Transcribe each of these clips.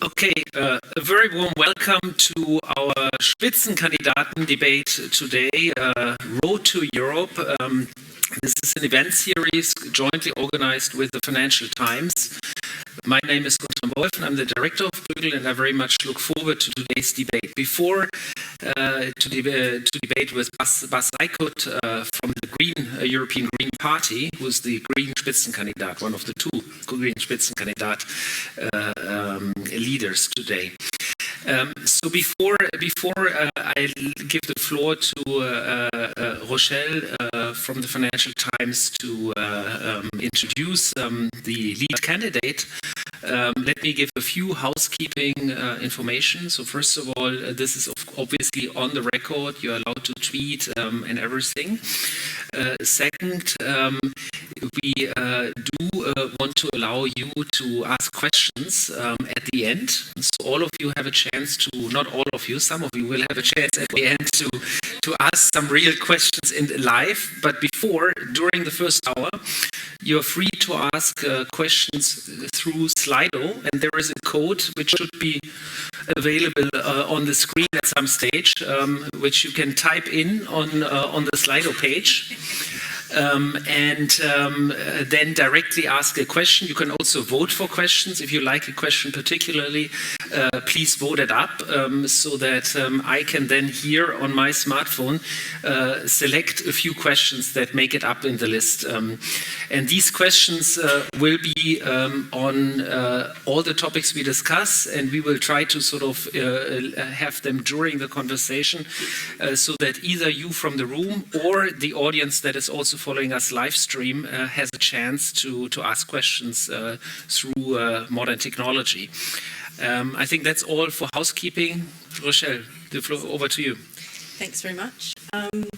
Okay, a very warm welcome to our Spitzenkandidaten debate today, Road to Europe. This is an event series jointly organized with the Financial Times. My name is Guntram Wolf and I'm the director of Bruegel, and I very much look forward to today's debate. Before to debate with Bas Eickhout from the European Green Party, who's the Green Spitzenkandidat, one of the two Green Spitzenkandidat leaders today. So before I give the floor to Rochelle from the Financial Times to introduce the lead candidate, let me give a few housekeeping information. So first of all, this is obviously on the record. You're allowed to tweet and everything. Second, we do want to allow you to ask questions at the end. So all of you have a chance to, not all of you, some of you will have a chance at the end to ask some real questions in live. But during the first hour, you're free to ask questions through Slido, and there is a code which should be available on the screen at some stage, which you can type in on the Slido page. Then directly ask a question. You can also vote for questions. If you like a question particularly, please vote it up so that I can then here on my smartphone select a few questions that make it up in the list. And these questions will be on all the topics we discuss, and we will try to sort of have them during the conversation so that either you from the room or the audience that is also following us live stream has a chance to ask questions through modern technology. I think that's all for housekeeping. Rochelle, the floor over to you. Thanks very much.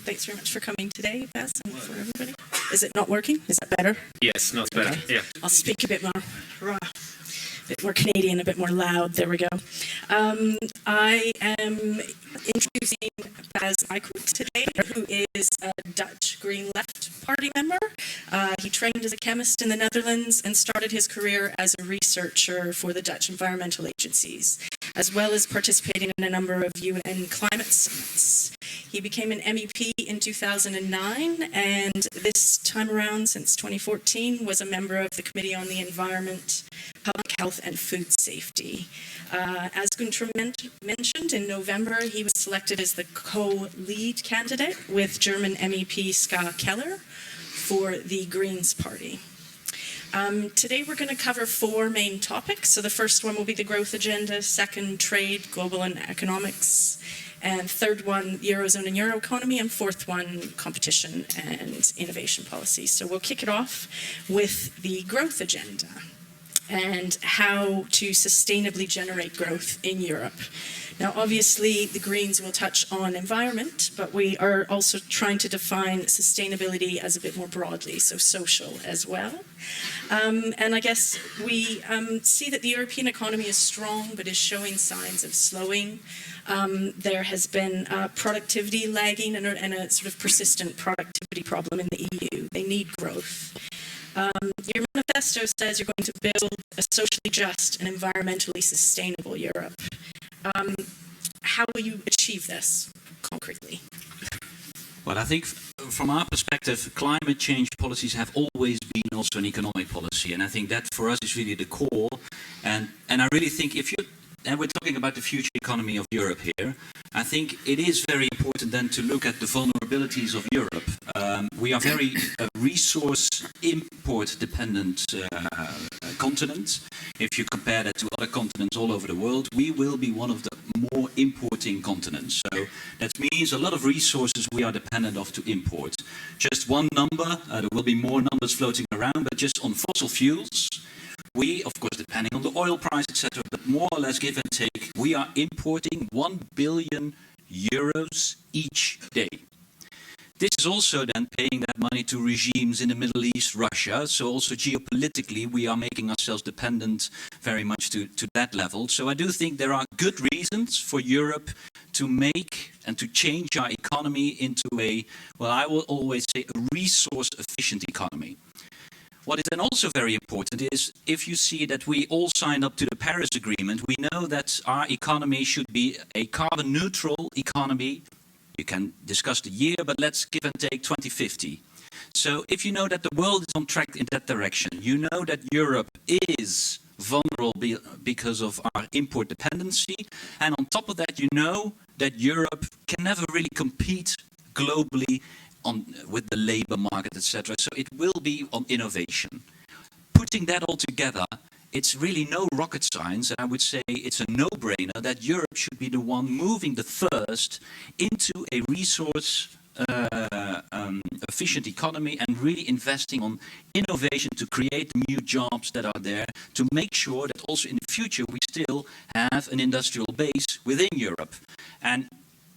Thanks very much for coming today, Bas, and for everybody. Is it not working? Is that better? Yes, not better. Okay. Yeah. I'll speak a bit more Canadian, a bit more loud. There we go. I am introducing Bas Eickhout today, who is a Dutch Green Left Party member. He trained as a chemist in the Netherlands and started his career as a researcher for the Dutch environmental agencies, as well as participating in a number of UN climate summits. He became an MEP in 2009, and this time around, since 2014, was a member of the Committee on the Environment, Public Health and Food Safety. As Guntram mentioned, in November, he was selected as the co-lead candidate with German MEP Ska Keller for the Greens Party. Today we're going to cover four main topics. So the first one will be the growth agenda, second, trade, global and economics, and third one, Eurozone and Euro economy, and fourth one, competition and innovation policy. So we'll kick it off with the growth agenda and how to sustainably generate growth in Europe. Now, obviously, the Greens will touch on environment, but we are also trying to define sustainability as a bit more broadly, so social as well. And I guess we see that the European economy is strong, but is showing signs of slowing. There has been productivity lagging and a sort of persistent productivity problem in the EU. They need growth. Your manifesto says you're going to build a socially just and environmentally sustainable Europe. How will you achieve this concretely? Well, I think from our perspective, climate change policies have always been also an economic policy, and I think that for us is really the core. And I really think and we're talking about the future economy of Europe here, I think it is very important then to look at the vulnerabilities of Europe. We are very resource import dependent continent. If you compare that to other continents all over the world, we will be one of the more importing continents. So that means a lot of resources we are dependent of to import. Just one number, there will be more numbers floating around, but just on fossil fuels, we, of course, depending on the oil price, etc., but more or less give and take, we are importing 1 billion euros each day. This is also then paying that money to regimes in the Middle East, Russia, so also geopolitically we are making ourselves dependent very much to that level. So I do think there are good reasons for Europe to make and to change our economy into a, well, I will always say a resource efficient economy. What is then also very important is if you see that we all signed up to the Paris Agreement, we know that our economy should be a carbon neutral economy. You can discuss the year, but let's give and take 2050. So if you know that the world is on track in that direction, you know that Europe is vulnerable because of our import dependency, and on top of that you know that Europe can never really compete globally with the labor market, etc. So it will be on innovation. Putting that all together, it's really no rocket science, and I would say it's a no-brainer that Europe should be the one moving the first into a resource efficient economy and really investing on innovation to create new jobs that are there, to make sure that also in the future we still have an industrial base within Europe. And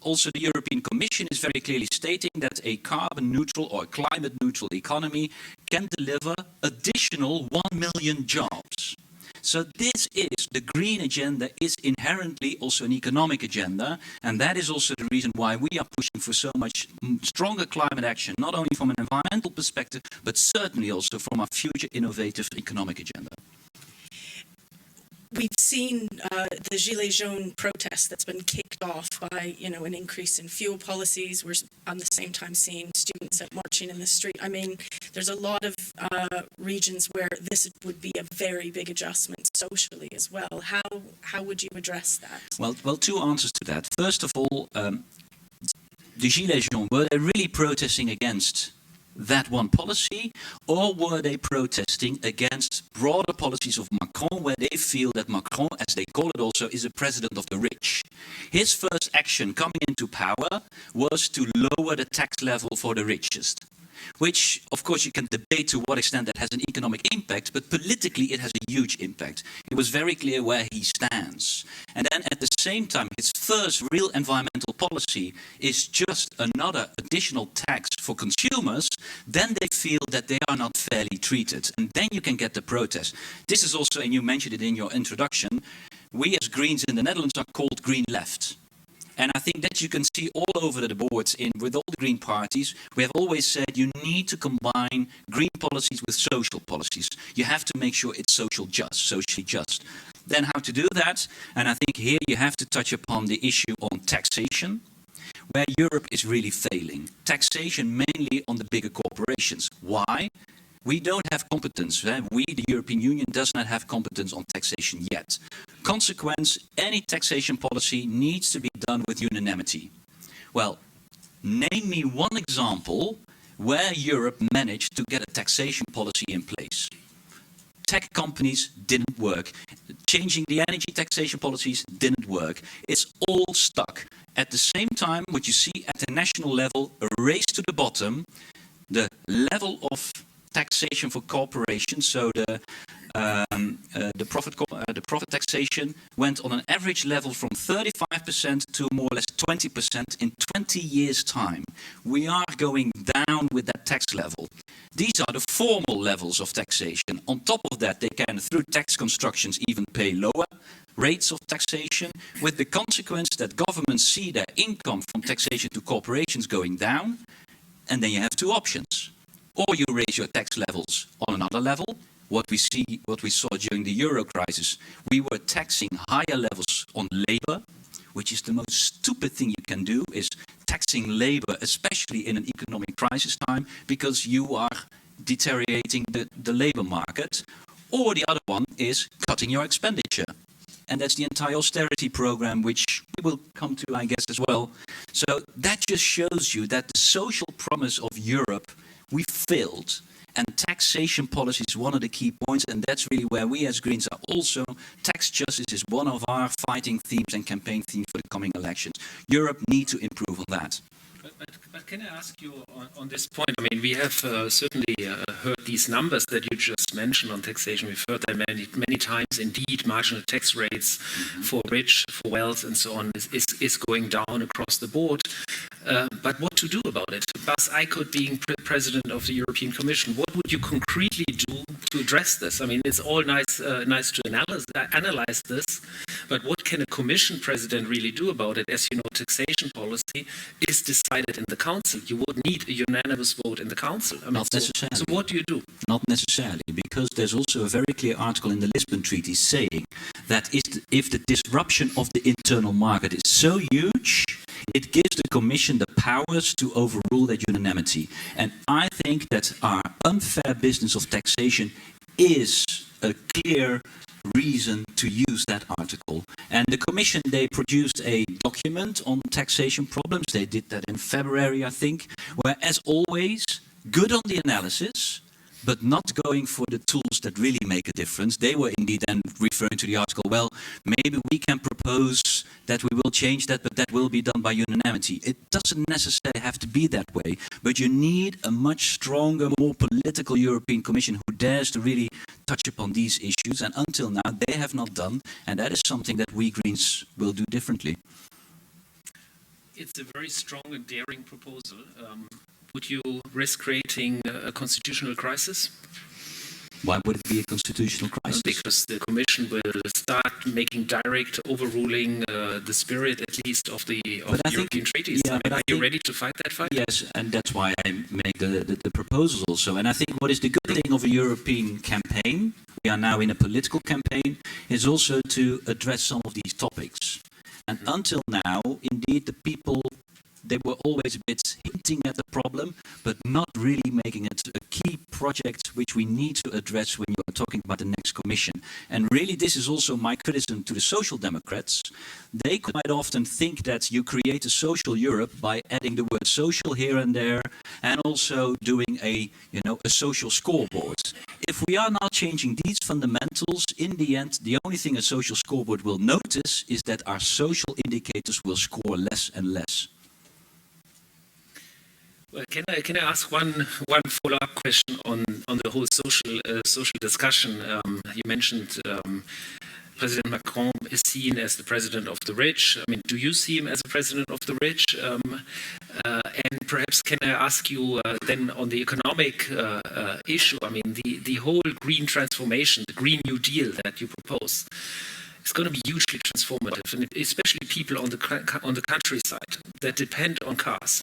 also the European Commission is very clearly stating that a carbon neutral or climate neutral economy can deliver additional 1 million jobs. So this is, the green agenda is inherently also an economic agenda, and that is also the reason why we are pushing for so much stronger climate action, not only from an environmental perspective, but certainly also from our future innovative economic agenda. We've seen the Gilets jaunes protest that's been kicked off by, an increase in fuel policies. We're on the same time seeing students out marching in the street. I mean, there's a lot of regions where this would be a very big adjustment socially as well. How would you address that? Well, two answers to that. First of all, the Gilets jaunes, were they really protesting against that one policy, or were they protesting against broader policies of Macron, where they feel that Macron, as they call it also, is a president of the rich? His first action coming into power was to lower the tax level for the richest, which of course you can debate to what extent that has an economic impact, but politically it has a huge impact. It was very clear where he stands. And then at the same time, his first real environmental policy is just another additional tax for consumers. Then they feel that they are not fairly treated. And then you can get the protest. This is also, and you mentioned it in your introduction, we as Greens in the Netherlands are called Green Left. And I think that you can see all over the boards with all the green parties. We have always said you need to combine green policies with social policies. You have to make sure it's socially just. Then how to do that? And I think here you have to touch upon the issue on taxation, where Europe is really failing. Taxation mainly on the bigger corporations. Why? We don't have competence. We, the European Union, does not have competence on taxation yet. Consequence, any taxation policy needs to be done with unanimity. Well, name me one example where Europe managed to get a taxation policy in place. Tech companies didn't work. Changing the energy taxation policies didn't work. It's all stuck. At the same time, what you see at the national level, a race to the bottom, the level of taxation for corporations, so the profit taxation went on an average level from 35% to more or less 20% in 20 years' time. We are going down with that tax level. These are the formal levels of taxation. On top of that, they can, through tax constructions, even pay lower rates of taxation, with the consequence that governments see their income from taxation to corporations going down, and then you have two options. Or you raise your tax levels on another level. What we saw during the Euro crisis, we were taxing higher levels on labor, which is the most stupid thing you can do, is taxing labor, especially in an economic crisis time, because you are deteriorating the labor market. Or the other one is cutting your expenditure. And that's the entire austerity program, which we will come to, I guess, as well. So that just shows you that the social promise of Europe, we failed, and taxation policy is one of the key points, and that's really where we as Greens are also. Tax justice is one of our fighting themes and campaign themes for the coming elections. Europe needs to improve on that. But can I ask you on this point? I mean, we have certainly heard these numbers that you just mentioned on taxation. We've heard them many times. Indeed, marginal tax rates for rich, for wealth, and so on is going down across the board. But what to do about it? Bas Eickhout being president of the European Commission, what would you concretely do to address this? I mean, it's all nice to analyze this, But what can a Commission president really do about it? As you know, taxation policy is decided in the Council. You would need a unanimous vote in the Council. I mean, Not necessarily. So what do you do? Not necessarily, because there's also a very clear article in the Lisbon Treaty saying that if the disruption of the internal market is so huge, it gives the Commission the powers to overrule that unanimity. And I think that our unfair business of taxation is a clear reason to use that article. And the Commission, they produced a document on taxation problems. They did that in February, I think, where, as always, good on the analysis, but not going for the tools that really make a difference. They were indeed then referring to the article, well, maybe we can propose that we will change that, but that will be done by unanimity. It doesn't necessarily have to be that way, but you need a much stronger, more political European Commission who dares to really touch upon these issues, and until now they have not done, and that is something that we Greens will do differently. It's a very strong and daring proposal. Would you risk creating a constitutional crisis? Why would it be a constitutional crisis? Because the Commission will start making direct overruling the spirit, at least, of the European treaties. Yeah, are you ready to fight that fight? Yes, and that's why I make the proposals also. And I think what is the good thing of a European campaign, we are now in a political campaign, is also to address some of these topics. And until now, indeed, the people, they were always a bit hinting at the problem, but not really making it a key project which we need to address when you are talking about the next Commission. And really, this is also my criticism to the Social Democrats. They quite often think that you create a social Europe by adding the word social here and there, and also doing a social scoreboard. If we are not changing these fundamentals, in the end, the only thing a social scoreboard will notice is that our social indicators will score less and less. Well, can I ask one follow-up question on the whole social discussion? You mentioned President Macron is seen as the president of the rich. I mean, do you see him as a president of the rich? And perhaps can I ask you then on the economic issue? I mean, the whole green transformation, the Green New Deal that you propose, it's going to be hugely transformative, and especially people on the countryside that depend on cars,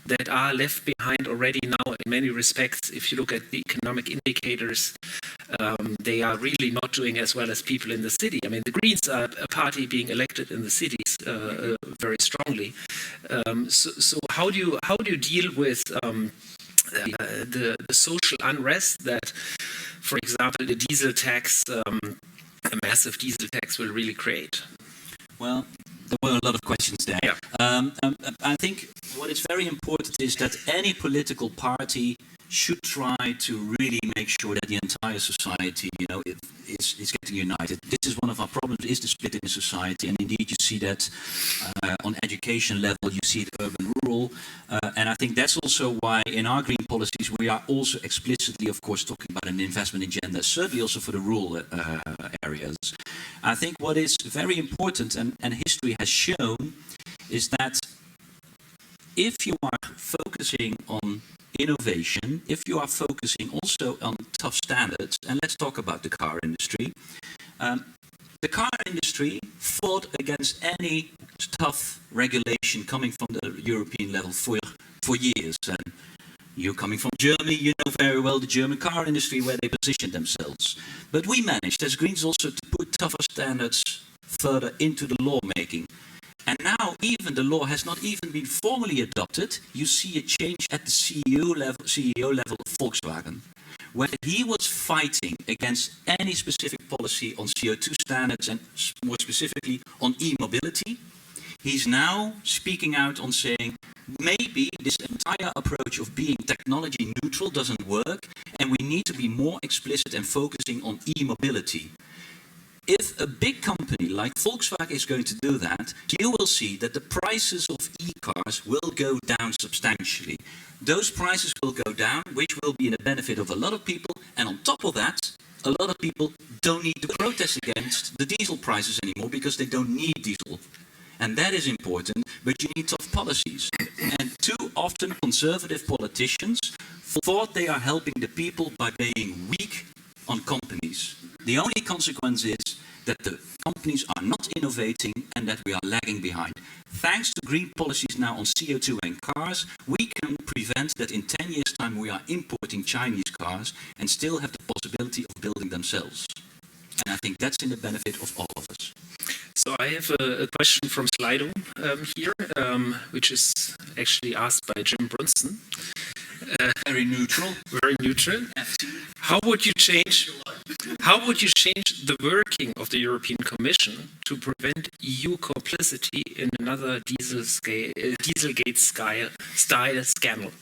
that are left behind already now in many respects. If you look at the economic indicators, they are really not doing as well as people in the city. I mean, the Greens are a party being elected in the cities very strongly. So how do you deal with the social unrest that, for example, the diesel tax, a massive diesel tax will really create? Well, there were a lot of questions there. Yeah. I think what is very important is that any political party should try to really make sure that the entire society, is getting united. This is one of our problems, is the split in the society, and indeed you see that on education level, you see it urban, rural, and I think that's also why in our green policies we are also explicitly, of course, talking about an investment agenda, certainly also for the rural areas. I think what is very important, and history has shown, is that if you are focusing on innovation, if you are focusing also on tough standards, and let's talk about the car industry. The car industry fought against any tough regulation coming from the European level for years. And you coming from Germany, you know very well the German car industry, where they positioned themselves. But we managed as Greens also to put tougher standards further into the lawmaking. And now even the law has not even been formally adopted. You see a change at the CEO level of Volkswagen, where he was fighting against any specific policy on CO2 standards and more specifically on e-mobility. He's now speaking out on saying maybe this entire approach of being technology neutral doesn't work, and we need to be more explicit and focusing on e-mobility. If a big company like Volkswagen is going to do that, you will see that the prices of e-cars will go down substantially. Those prices will go down, which will be in the benefit of a lot of people, and on top of that, a lot of people don't need to protest against the diesel prices anymore because they don't need diesel. And that is important, but you need tough policies. And too often conservative politicians thought they are helping the people by being weak on companies. The only consequence is that the companies are not innovating and that we are lagging behind. Thanks to green policies now on CO2 and cars, we can prevent that in 10 years' time we are importing Chinese cars and still have the possibility of building themselves. And I think that's in the benefit of all of us. So I have a question from Slido here, which is actually asked by Jim Brunson. Very neutral. Very neutral. How would you change the working of the European Commission to prevent EU complicity in another Dieselgate style scandal?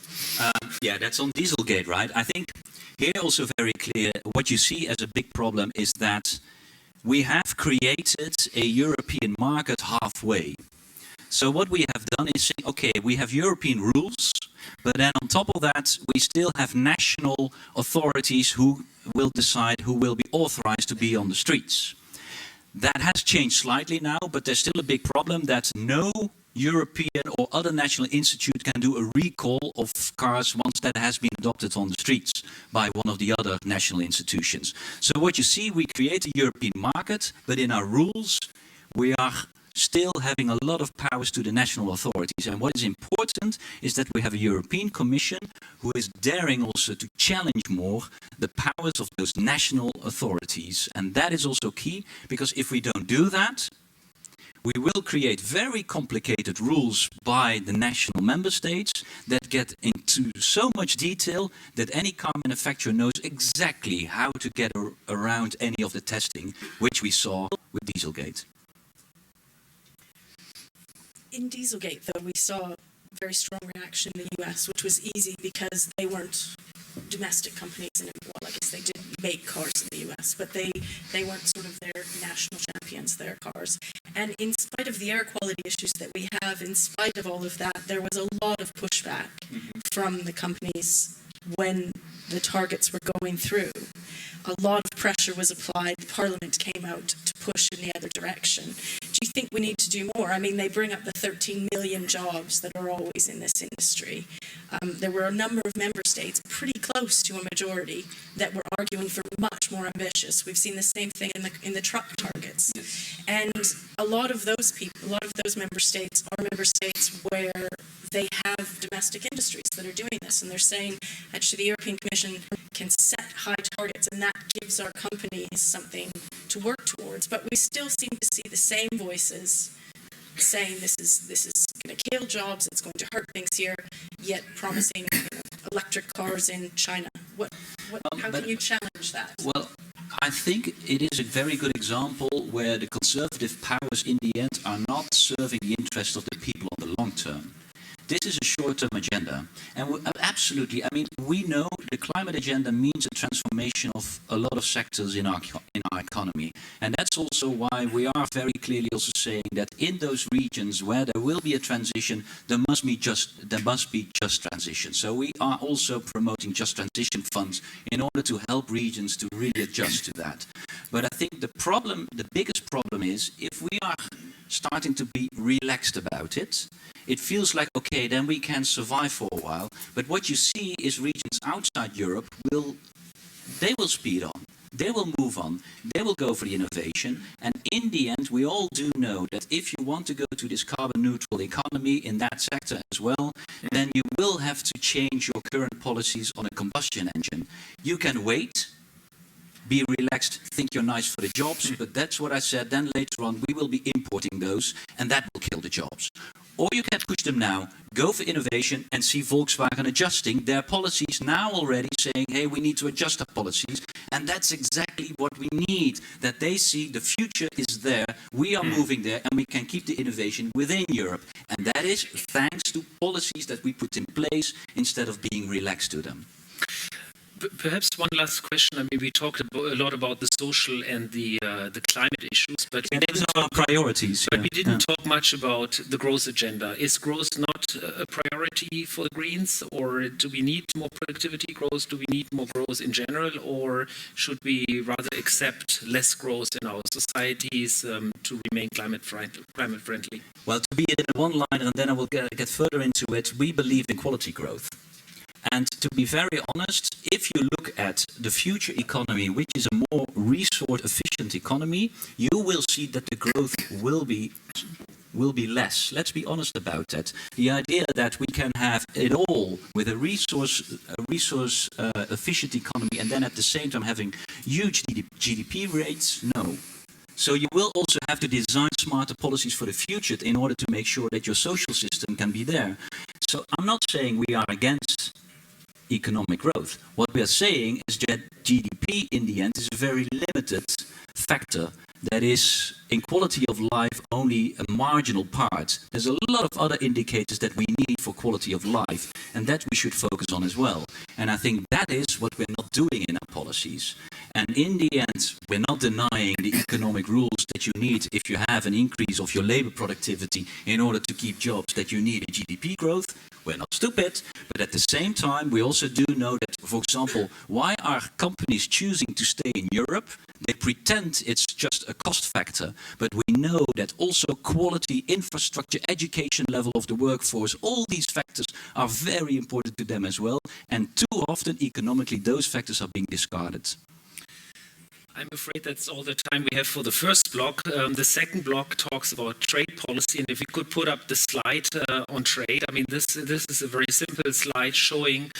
Yeah, that's on Dieselgate, right? I think here also very clear, what you see as a big problem is that we have created a European market halfway. So what we have done is saying, okay, we have European rules, but then on top of that, we still have national authorities who will decide who will be authorized to be on the streets. That has changed slightly now, but there's still a big problem that no European or other national institute can do a recall of cars once that has been adopted on the streets by one of the other national institutions. So what you see, we create a European market, but in our rules, we are still having a lot of powers to the national authorities. And what is important is that we have a European Commission who is daring also to challenge more the powers of those national authorities. And that is also key, because if we don't do that, we will create very complicated rules by the national member states that get into so much detail that any car manufacturer knows exactly how to get around any of the testing, which we saw with Dieselgate. In Dieselgate, though, we saw very strong reaction in the US, which was easy because they weren't domestic companies, and well, I guess they did make cars in the US, but they weren't sort of their national champions, their cars. And in spite of the air quality issues that we have, in spite of all of that, there was a lot of pushback from the companies when the targets were going through. A lot of pressure was applied. Parliament came out to push in the other direction. Do you think we need to do more? I mean, they bring up the 13 million jobs that are always in this industry. There were a number of member states, pretty close to a majority, that were arguing for much more ambitious. We've seen the same thing in the truck targets. And a lot of those people, a lot of those member states are member states where they have domestic industries that are doing this, and they're saying, actually, the European Commission can set high targets, and that gives our companies something to work towards. But we still seem to see the same voices saying this is going to kill jobs, it's going to hurt things here, yet promising electric cars in China. How can you challenge that? Well, I think it is a very good example where the conservative powers in the end are not serving the interest of the people on the long term. This is a short-term agenda, and absolutely, I mean, we know the climate agenda means a transformation of a lot of sectors in our economy, and that's also why we are very clearly also saying that in those regions where there will be a transition, there must be just transition. So we are also promoting just transition funds in order to help regions to really adjust to that. But I think the biggest problem is if we are starting to be relaxed about it, it feels like, okay, then we can survive for a while. But what you see is regions outside Europe will speed on. They will move on. They will go for the innovation. And in the end, we all do know that if you want to go to this carbon neutral economy in that sector as well, then you will have to change your current policies on a combustion engine. You can wait, be relaxed, think you're nice for the jobs, but that's what I said. Then later on, we will be importing those, and that will kill the jobs. Or you can push them now, go for innovation, and see Volkswagen adjusting their policies now already, saying, hey, we need to adjust our policies. And that's exactly what we need, that they see the future is there, we are moving there, and we can keep the innovation within Europe. And that is thanks to policies that we put in place instead of being relaxed to them. Perhaps one last question. I mean, we talked a lot about the social and the climate issues, but we didn't talk priorities. But we didn't talk much about the growth agenda. Is growth not a priority for the Greens, or do we need more productivity growth? Do we need more growth in general, or should we rather accept less growth in our societies to remain climate friendly? Well, to be in a one-liner, and then I will get further into it. We believe in quality growth. And to be very honest, if you look at the future economy, which is a more resource efficient economy, you will see that the growth will be less. Let's be honest about that. The idea that we can have it all with a resource efficient economy and then at the same time having huge GDP rates, no. So you will also have to design smarter policies for the future in order to make sure that your social system can be there. So I'm not saying we are against economic growth. What we are saying is that GDP in the end is a very limited factor that is in quality of life only a marginal part. There's a lot of other indicators that we need for quality of life and that we should focus on as well. And I think that is what we're not doing in our policies. And in the end, we're not denying the economic rules that you need if you have an increase of your labor productivity in order to keep jobs, that you need a GDP growth. We're not stupid, but at the same time, we also do know that, for example, why are companies choosing to stay in Europe? They pretend it's just a cost factor, but we know that also quality, infrastructure, education level of the workforce, all these factors are very important to them as well. And too often, economically, those factors are being discarded. I'm afraid that's all the time we have for the first block. The second block talks about trade policy, and if we could put up the slide on trade. I mean, this is a very simple slide showing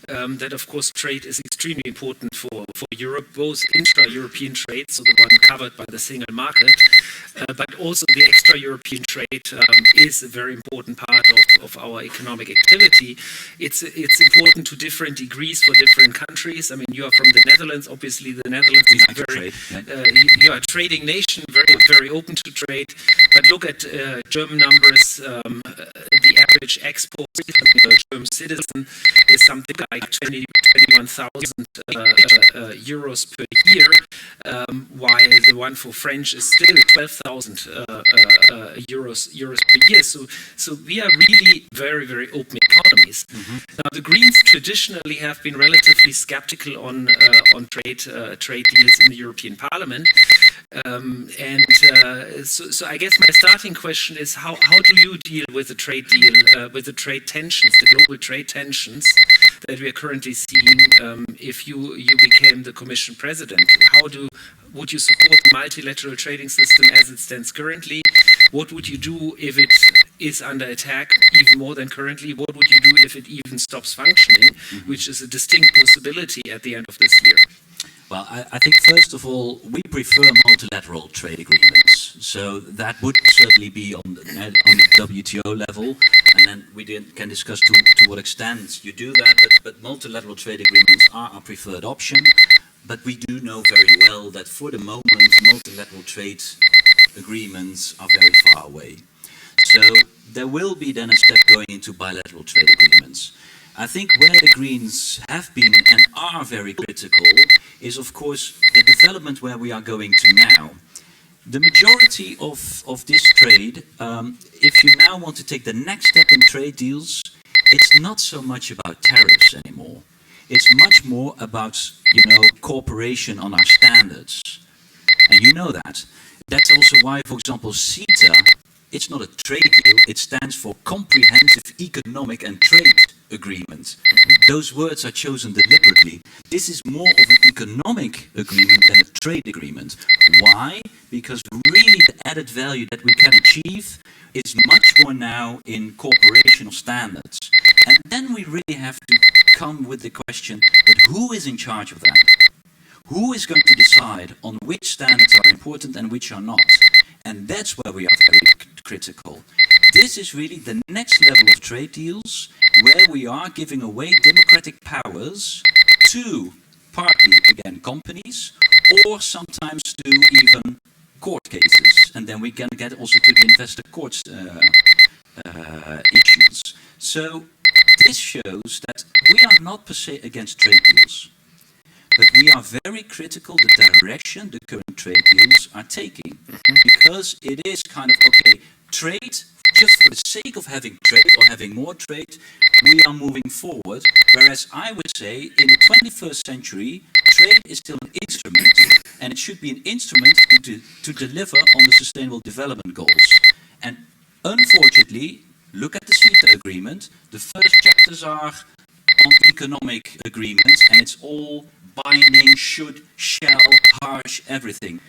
that, of course, trade is extremely important for Europe, both intra-European trade, so the one covered by the single market, but also the extra-European trade is a very important part of our economic activity. It's important to different degrees for different countries. I mean, you are from the Netherlands. Obviously, the Netherlands is you are a trading nation, very open to trade. But look at German numbers. The average export of a German citizen is something like 21,000 euros per year, while the one for French is still 12,000 euros per year. So we are really very open economies. Now, the Greens traditionally have been relatively skeptical on trade deals in the European Parliament. So I guess my starting question is how do you deal with the trade deal, with the trade tensions, the global trade tensions that we are currently seeing if you became the Commission President? Would you support the multilateral trading system as it stands currently? What would you do if it is under attack even more than currently? What would you do if it even stops functioning, which is a distinct possibility at the end of this year? Well, I think first of all, we prefer multilateral trade agreements. So that would certainly be on the WTO level, and then we can discuss to what extent you do that. But multilateral trade agreements are our preferred option. But we do know very well that for the moment, multilateral trade agreements are very far away. So there will be then a step going into bilateral trade agreements. I think where the Greens have been and are very critical is, of course, the development where we are going to now. The majority of this trade, if you now want to take the next step in trade deals, it's not so much about tariffs anymore. It's much more about, cooperation on our standards. And you know that. That's also why, for example, CETA, it's not a trade deal, it stands for Comprehensive Economic and Trade Agreement. Those words are chosen deliberately. This is more of an economic agreement than a trade agreement. Why? Because really the added value that we can achieve is much more now in cooperation of standards. And then we really have to come with the question, but who is in charge of that? Who is going to decide on which standards are important and which are not? And that's where we are very critical. This is really the next level of trade deals, where we are giving away democratic powers to partly, again, companies, or sometimes to even court cases. And then we can get also to the investor courts issues. So this shows that we are not per se against trade deals, but we are very critical the direction the current trade deals are taking. Because it is kind of, okay, trade, just for the sake of having trade or having more trade, we are moving forward. Whereas I would say in the 21st century, trade is still an instrument, and it should be an instrument to deliver on the Sustainable Development Goals. And unfortunately, look at the CETA agreement, the first chapters are on economic agreements, and it's all binding, should, shall, harsh, everything.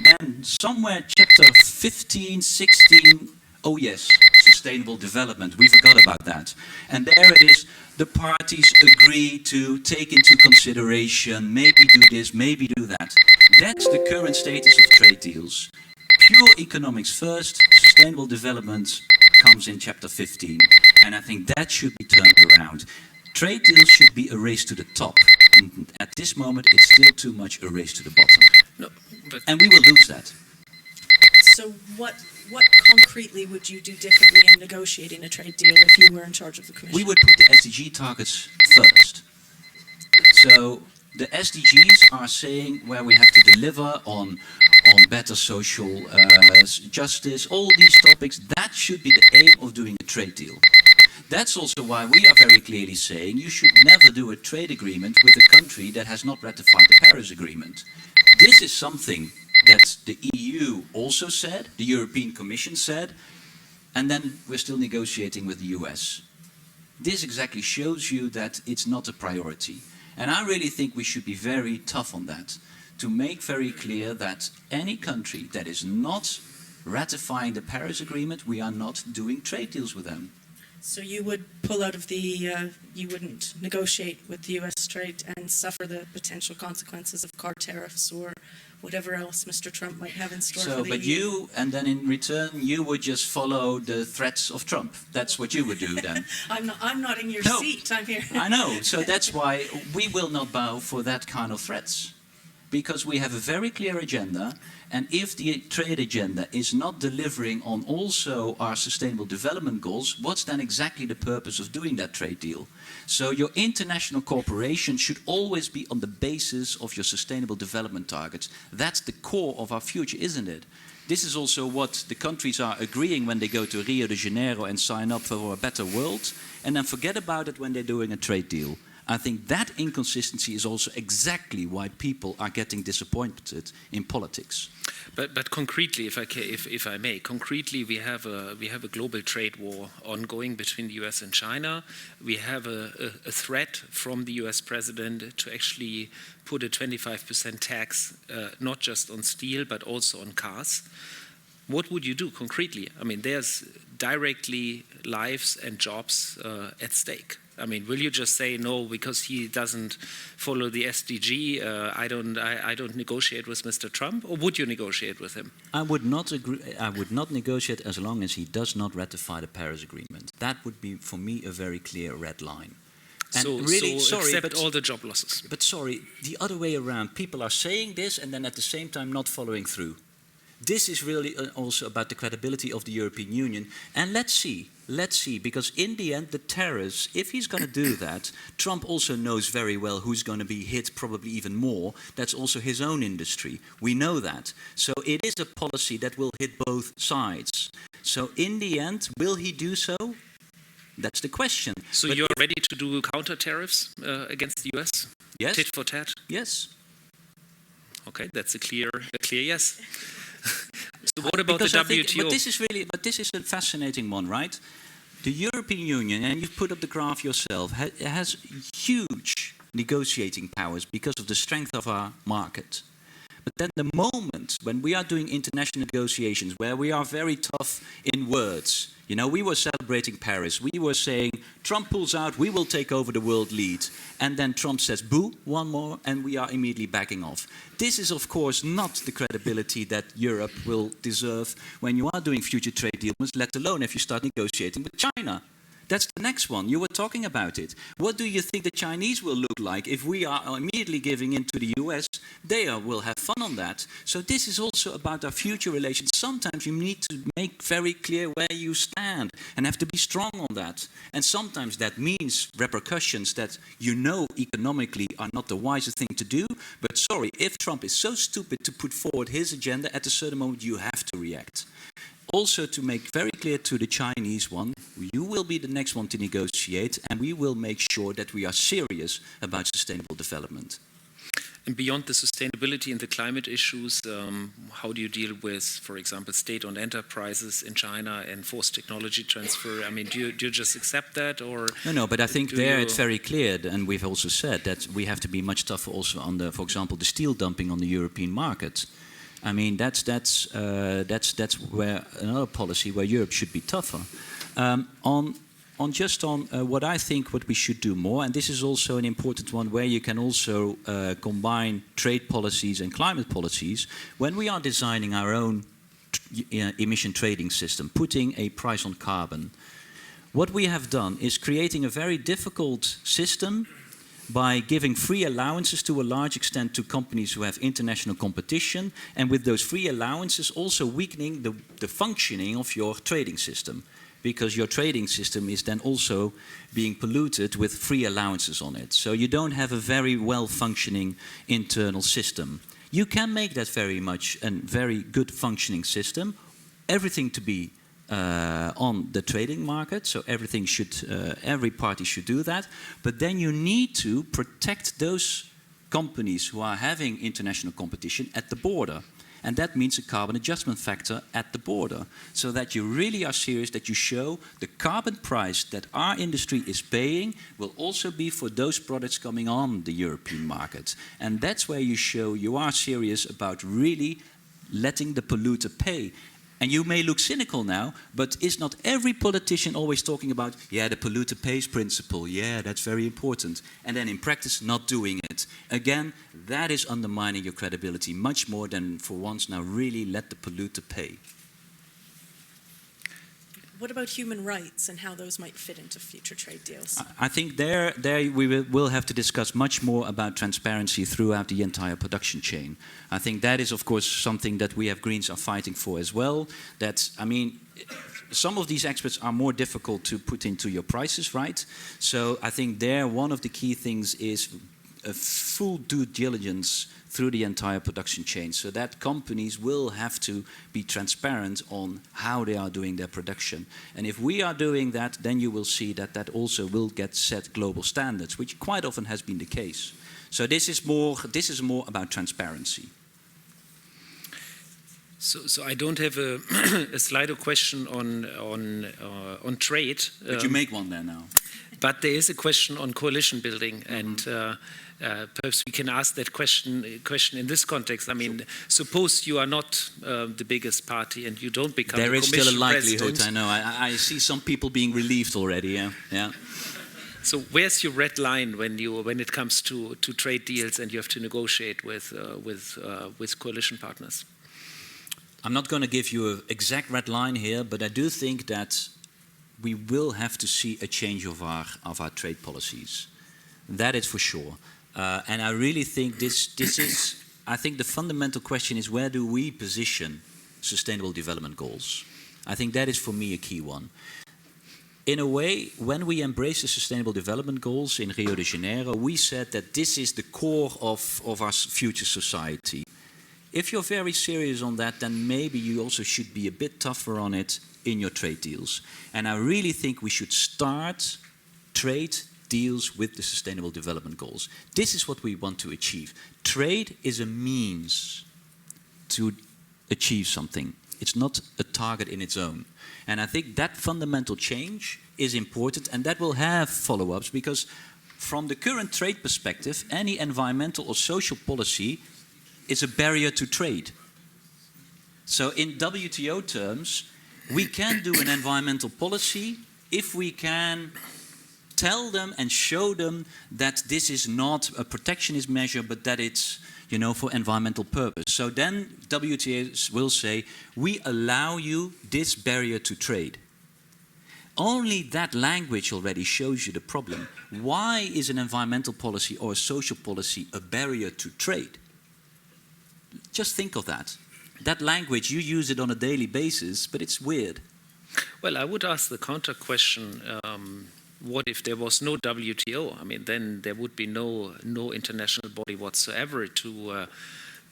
Then somewhere chapter 15, 16, oh yes, sustainable development, we forgot about that. And there it is, the parties agree to take into consideration, maybe do this, maybe do that. That's the current status of trade deals. Pure economics first, sustainable development comes in chapter 15. And I think that should be turned around. Trade deals should be a race to the top. At this moment, it's still too much a race to the bottom. No, but And we will lose that. So what concretely would you do differently in negotiating a trade deal if you were in charge of the Commission? We would put the SDG targets first. So the SDGs are saying where we have to deliver on better social justice, all these topics. That should be the aim of doing a trade deal. That's also why we are very clearly saying you should never do a trade agreement with a country that has not ratified the Paris Agreement. This is something that the EU also said, the European Commission said, and then we're still negotiating with the US. This exactly shows you that it's not a priority. And I really think we should be very tough on that, to make very clear that any country that is not ratifying the Paris Agreement, we are not doing trade deals with them. So you would pull out of the, you wouldn't negotiate with the US trade and suffer the potential consequences of car tariffs or whatever else Mr. Trump might have in store for the But EU. you, and then in return, you would just follow the threats of Trump. That's what you would do then. I'm not in your No. seat, I'm here. I know, so that's why we will not bow for that kind of threats. Because we have a very clear agenda, and if the trade agenda is not delivering on also our sustainable development goals, what's then exactly the purpose of doing that trade deal? So your international cooperation should always be on the basis of your sustainable development targets. That's the core of our future, isn't it? This is also what the countries are agreeing when they go to Rio de Janeiro and sign up for a better world, and then forget about it when they're doing a trade deal. I think that inconsistency is also exactly why people are getting disappointed in politics. But concretely, if I may, concretely we have a global trade war ongoing between the US and China. We have a threat from the US president to actually put a 25% tax, not just on steel but also on cars. What would you do concretely? I mean, there's directly lives and jobs at stake. I mean, will you just say no because he doesn't follow the SDG? I don't negotiate with Mr. Trump, or would you negotiate with him? I would not agree. I would not negotiate as long as he does not ratify the Paris Agreement. That would be, for me, a very clear red line. And So, really, so sorry, accept but all the job losses. But sorry, the other way around. People are saying this and then at the same time not following through. This is really also about the credibility of the European Union. And let's see, because in the end, the tariffs, if he's going to do that, Trump also knows very well who's going to be hit probably even more. That's also his own industry. We know that. So it is a policy that will hit both sides. So in the end, will he do so? That's the question. So But you're ready to do counter tariffs against the US? yes, Tit for tat? yes. Okay, that's a clear yes. So what about Because the I think- WTO? but this is a fascinating one, right? The European Union, and you've put up the graph yourself, has huge negotiating powers because of the strength of our market. But then the moment when we are doing international negotiations, where we are very tough in words, you know, we were celebrating Paris, we were saying, Trump pulls out, we will take over the world lead. And then Trump says, boo, one more, and we are immediately backing off. This is, of course, not the credibility that Europe will deserve when you are doing future trade deals, let alone if you start negotiating with China. That's the next one. You were talking about it. What do you think the Chinese will look like if we are immediately giving in to the US? They will have fun on that. So this is also about our future relations. Sometimes you need to make very clear where you stand and have to be strong on that. And sometimes that means repercussions that you know economically are not the wisest thing to do. But sorry, if Trump is so stupid to put forward his agenda, at a certain moment you have to react. Also, to make very clear to the Chinese one, you will be the next one to negotiate, and we will make sure that we are serious about sustainable development. And beyond the sustainability and the climate issues, how do you deal with, for example, state-owned enterprises in China and forced technology transfer? I mean, do you just accept that, or no? But I think there it's very clear, and we've also said that we have to be much tougher also on the, for example, the steel dumping on the European market. I mean, that's where another policy where Europe should be tougher. On what I think what we should do more, and this is also an important one where you can also combine trade policies and climate policies. When we are designing our own emission trading system, putting a price on carbon, what we have done is creating a very difficult system by giving free allowances to a large extent to companies who have international competition, and with those free allowances also weakening the functioning of your trading system, because your trading system is then also being polluted with free allowances on it. So you don't have a very well-functioning internal system. You can make that very much a very good functioning system, everything to be on the trading market, so everything should, every party should do that, but then you need to protect those companies who are having international competition at the border. And that means a carbon adjustment factor at the border, so that you really are serious, that you show the carbon price that our industry is paying will also be for those products coming on the European market. And that's where you show you are serious about really letting the polluter pay. And you may look cynical now, but is not every politician always talking about, yeah, the polluter pays principle, yeah, that's very important, and then in practice not doing it? Again, that is undermining your credibility much more than for once now really let the polluter pay. What about human rights and how those might fit into future trade deals? I think there we will have to discuss much more about transparency throughout the entire production chain. I think that is, of course, something that we have Greens are fighting for as well. That, I mean, some of these aspects are more difficult to put into your prices, right? So I think there one of the key things is a full due diligence through the entire production chain, so that companies will have to be transparent on how they are doing their production. And if we are doing that, then you will see that that also will get set global standards, which quite often has been the case. So this is more about transparency. So I don't have a, a Slido question on trade. But you make one there now. But there is a question on coalition building, and perhaps we can ask that question in this context. I mean, suppose you are not the biggest party and you don't become there the is still a likelihood, president. I know. I see some people being relieved already, yeah. So where's your red line when it comes to trade deals and you have to negotiate with coalition partners? I'm not going to give you an exact red line here, but I do think that we will have to see a change of our trade policies. That is for sure. And I really think this is, I think the fundamental question is, where do we position sustainable development goals? I think that is for me a key one. In a way, when we embrace the sustainable development goals in Rio de Janeiro, we said that this is the core of our future society. If you're very serious on that, then maybe you also should be a bit tougher on it in your trade deals. And I really think we should start trade deals with the Sustainable Development Goals. This is what we want to achieve. Trade is a means to achieve something. It's not a target in its own. And I think that fundamental change is important, and that will have follow-ups, because from the current trade perspective, any environmental or social policy is a barrier to trade. So in WTO terms, we can do an environmental policy if we can tell them and show them that this is not a protectionist measure, but that it's, you know, for environmental purpose. So then WTO will say, we allow you this barrier to trade. Only that language already shows you the problem. Why is an environmental policy or a social policy a barrier to trade? Just think of that. That language, you use it on a daily basis, but it's weird. Well, I would ask the counter question, what if there was no WTO? I mean, then there would be no international body whatsoever to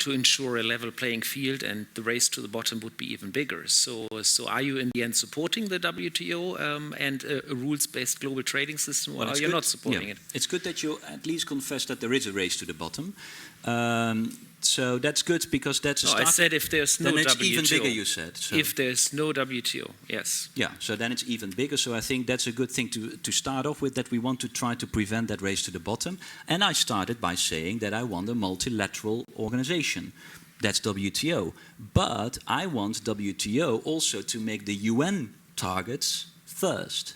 to ensure a level playing field, and the race to the bottom would be even bigger. So are you in the end supporting the WTO and a rules-based global trading system, or are you not supporting it? It's good that you at least confess that there is a race to the bottom. So that's good, because that's a start. I said if there's no then it's WTO. even bigger, you said. So. If there's no WTO, yes. Yeah, so then it's even bigger. So I think that's a good thing to start off with, that we want to try to prevent that race to the bottom. And I started by saying that I want a multilateral organization. That's WTO. But I want WTO also to make the UN targets first.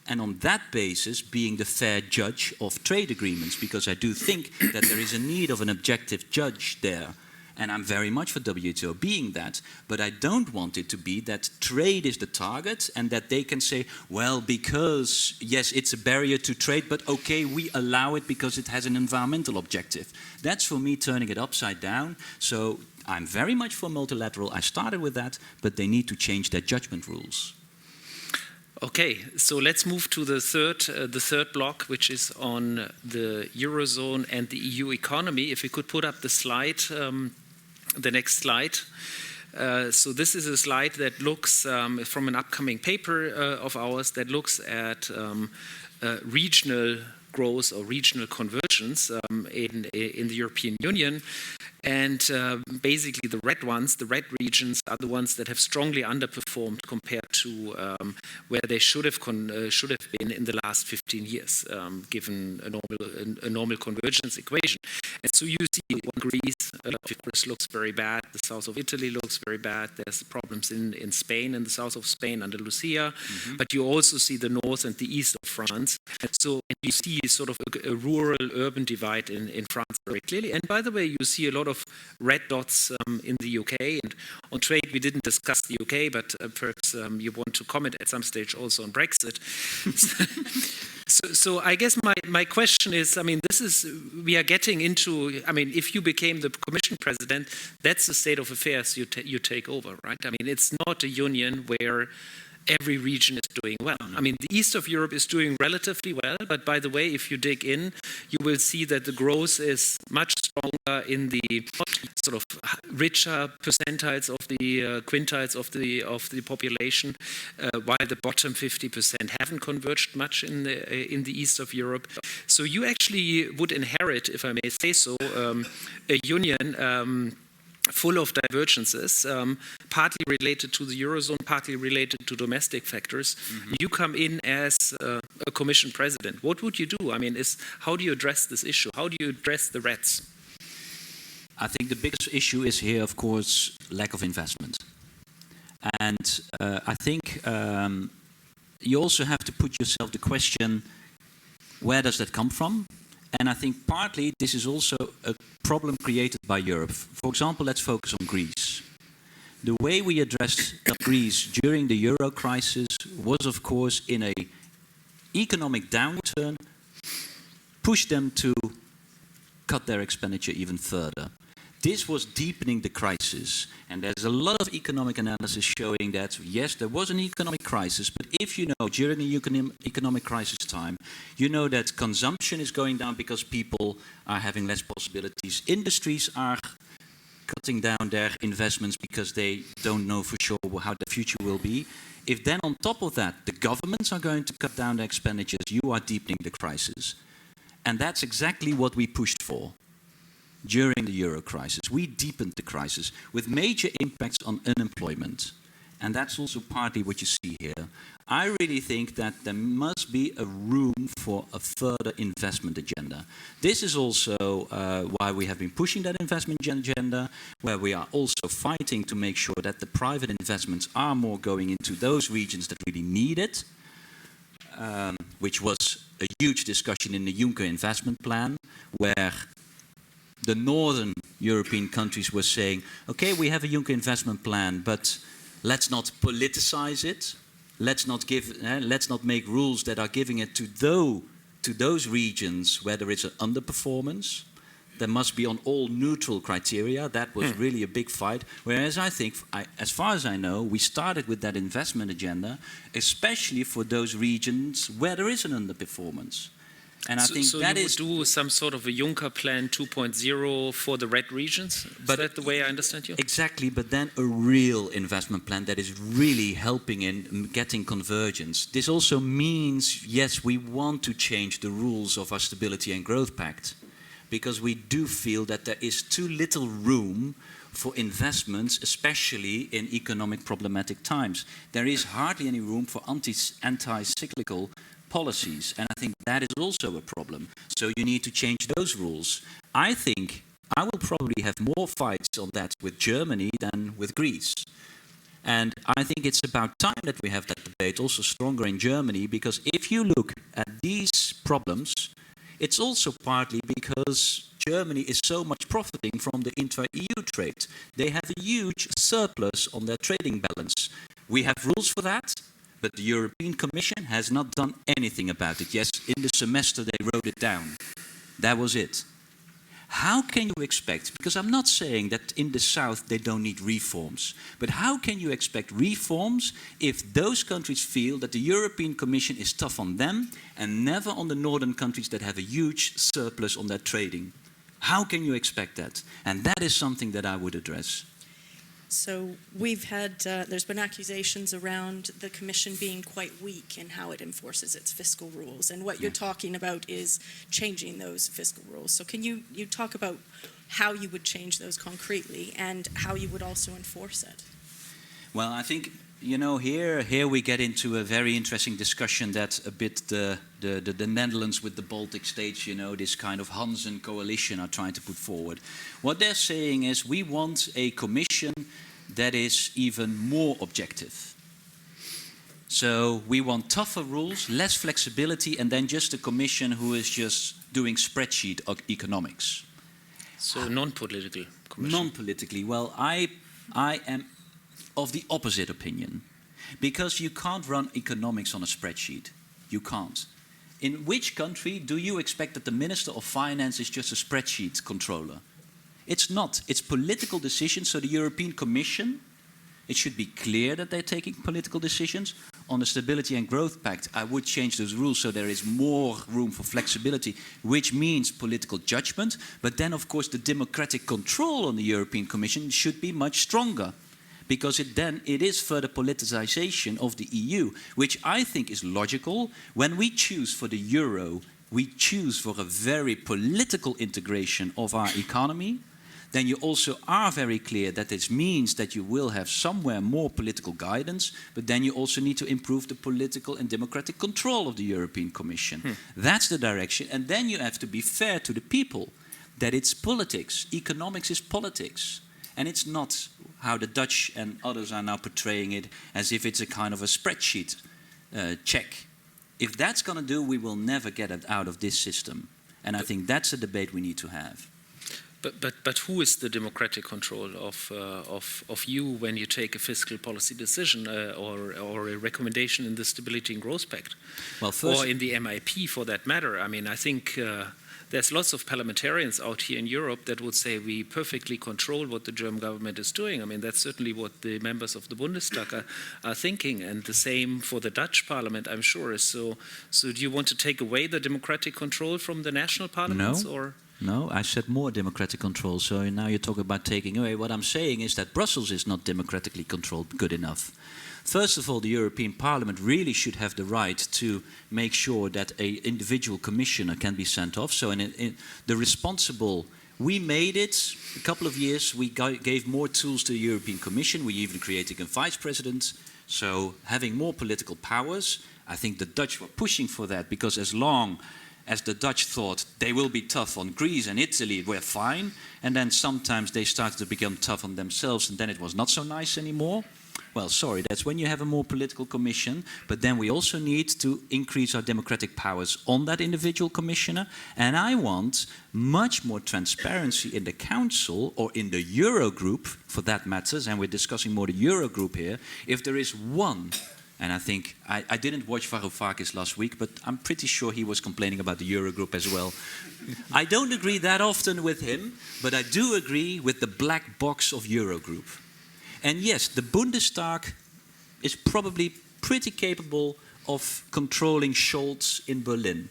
And on that basis, being the fair judge of trade agreements, because I do think that there is a need of an objective judge there. And I'm very much for WTO being that. But I don't want it to be that trade is the target and that they can say, well, because, yes, it's a barrier to trade, but okay, we allow it because it has an environmental objective. That's for me turning it upside down. So I'm very much for multilateral. I started with that, but they need to change their judgment rules. Okay, so let's move to the third block, which is on the Eurozone and the EU economy. If we could put up the slide, the next slide. So this is a slide that looks from an upcoming paper of ours that looks at regional growth or regional convergence in the European Union. And basically the red regions are the ones that have strongly underperformed compared to where they should have been in the last 15 years, given a normal convergence equation. And so you see Greece, of course, looks very bad. The south of Italy looks very bad. There's problems in Spain, in the south of Spain, Andalusia. But you also see the north and the east of France. And so you see sort of a rural-urban divide in France very clearly. And by the way, you see a lot of red dots in the UK. And on trade, we didn't discuss the UK, but perhaps you want to comment at some stage also on Brexit. So I guess my question is, I mean, we are getting into, I mean, if you became the Commission President, that's the state of affairs you take over, right? I mean, it's not a union where every region is doing well. I mean, the east of Europe is doing relatively well, but by the way, if you dig in, you will see that the growth is much stronger in the sort of richer percentiles of the quintiles of the population, while the bottom 50% haven't converged much in the east of Europe. So you actually would inherit, if I may say so, a union full of divergences, partly related to the Eurozone, partly related to domestic factors. You come in as a Commission President. What would you do? I mean, how do you address this issue? How do you address the reds? I think the biggest issue is here, of course, lack of investment. And I think you also have to put yourself the question, where does that come from? And I think partly this is also a problem created by Europe. For example, let's focus on Greece. The way we addressed Greece during the Euro crisis was, of course, in an economic downturn, push them to cut their expenditure even further. This was deepening the crisis, and there's a lot of economic analysis showing that, yes, there was an economic crisis, but if you know, during a economic crisis time, you know that consumption is going down because people are having less possibilities. Industries are cutting down their investments because they don't know for sure how the future will be. If then on top of that, the governments are going to cut down their expenditures, you are deepening the crisis. And that's exactly what we pushed for. During the Euro crisis, we deepened the crisis with major impacts on unemployment. And that's also partly what you see here. I really think that there must be a room for a further investment agenda. This is also why we have been pushing that investment agenda, where we are also fighting to make sure that the private investments are more going into those regions that really need it, which was a huge discussion in the Juncker investment plan, where the northern European countries were saying, okay, we have a Juncker investment plan, but let's not politicize it. Let's not make rules that are giving it to those regions where there is an underperformance. There must be on all neutral criteria. That was really a big fight. Whereas I think, as far as I know, we started with that investment agenda, especially for those regions where there is an underperformance. And I think so that you is would do some sort of a Juncker Plan 2.0 for the red regions? Is that the way I understand you? exactly, but then a real investment plan that is really helping in getting convergence. This also means, yes, we want to change the rules of our Stability and Growth Pact, because we do feel that there is too little room for investments, especially in economic problematic times. There is hardly any room for anti-cyclical policies, and I think that is also a problem. So you need to change those rules. I think I will probably have more fights on that with Germany than with Greece. And I think it's about time that we have that debate also stronger in Germany, because if you look at these problems, it's also partly because Germany is so much profiting from the intra-EU trade. They have a huge surplus on their trading balance. We have rules for that, but the European Commission has not done anything about it. Yes, in the semester they wrote it down. That was it. How can you expect, because I'm not saying that in the south they don't need reforms, but how can you expect reforms if those countries feel that the European Commission is tough on them and never on the northern countries that have a huge surplus on their trading? How can you expect that? And that is something that I would address. So we've had, there's been accusations around the Commission being quite weak in how it enforces its fiscal rules. And what you're talking about is changing those fiscal rules. So can you talk about how you would change those concretely and how you would also enforce it? Well, I think, you know, here we get into a very interesting discussion that a bit the Netherlands with the Baltic states, you know, this kind of Hansen coalition are trying to put forward. What they're saying is we want a commission that is even more objective. So we want tougher rules, less flexibility, and then just a commission who is just doing spreadsheet economics. So non-political commission. Non-politically. Well, I am of the opposite opinion, because you can't run economics on a spreadsheet. You can't. In which country do you expect that the Minister of Finance is just a spreadsheet controller? It's not. It's political decisions. So the European Commission, it should be clear that they're taking political decisions. On the Stability and Growth Pact, I would change those rules so there is more room for flexibility, which means political judgment. But then, of course, the democratic control on the European Commission should be much stronger, because it is further politicization of the EU, which I think is logical. When we choose for the euro, we choose for a very political integration of our economy. Then you also are very clear that this means that you will have somewhere more political guidance, but then you also need to improve the political and democratic control of the European Commission. That's the direction. And then you have to be fair to the people, that it's politics. Economics is politics. And it's not how the Dutch and others are now portraying it, as if it's a kind of a spreadsheet check. If that's going to do, we will never get it out of this system. And I think that's a debate we need to have. But who is the democratic control of you when you take a fiscal policy decision or a recommendation in the Stability and Growth Pact? Well, first, or in the MIP for that matter? I mean, I think there's lots of parliamentarians out here in Europe that would say we perfectly control what the German government is doing. I mean, that's certainly what the members of the Bundestag are thinking, and the same for the Dutch parliament, I'm sure. So do you want to take away the democratic control from the national parliaments? No. No, I said more democratic control. So now you talk about taking away. What I'm saying is that Brussels is not democratically controlled good enough. First of all, the European Parliament really should have the right to make sure that an individual commissioner can be sent off. So in the responsible, we made it a couple of years. We gave more tools to the European Commission. We even created a vice president. So having more political powers, I think the Dutch were pushing for that, because as long as the Dutch thought they will be tough on Greece and Italy, we're fine. And then sometimes they started to become tough on themselves, and then it was not so nice anymore. Well, sorry, that's when you have a more political commission. But then we also need to increase our democratic powers on that individual commissioner. And I want much more transparency in the Council or in the Eurogroup, for that matters. And we're discussing more the Eurogroup here. If there is one, and I think, I didn't watch Varoufakis last week, but I'm pretty sure he was complaining about the Eurogroup as well. I don't agree that often with him, but I do agree with the black box of Eurogroup. And yes, the Bundestag is probably pretty capable of controlling Scholz in Berlin.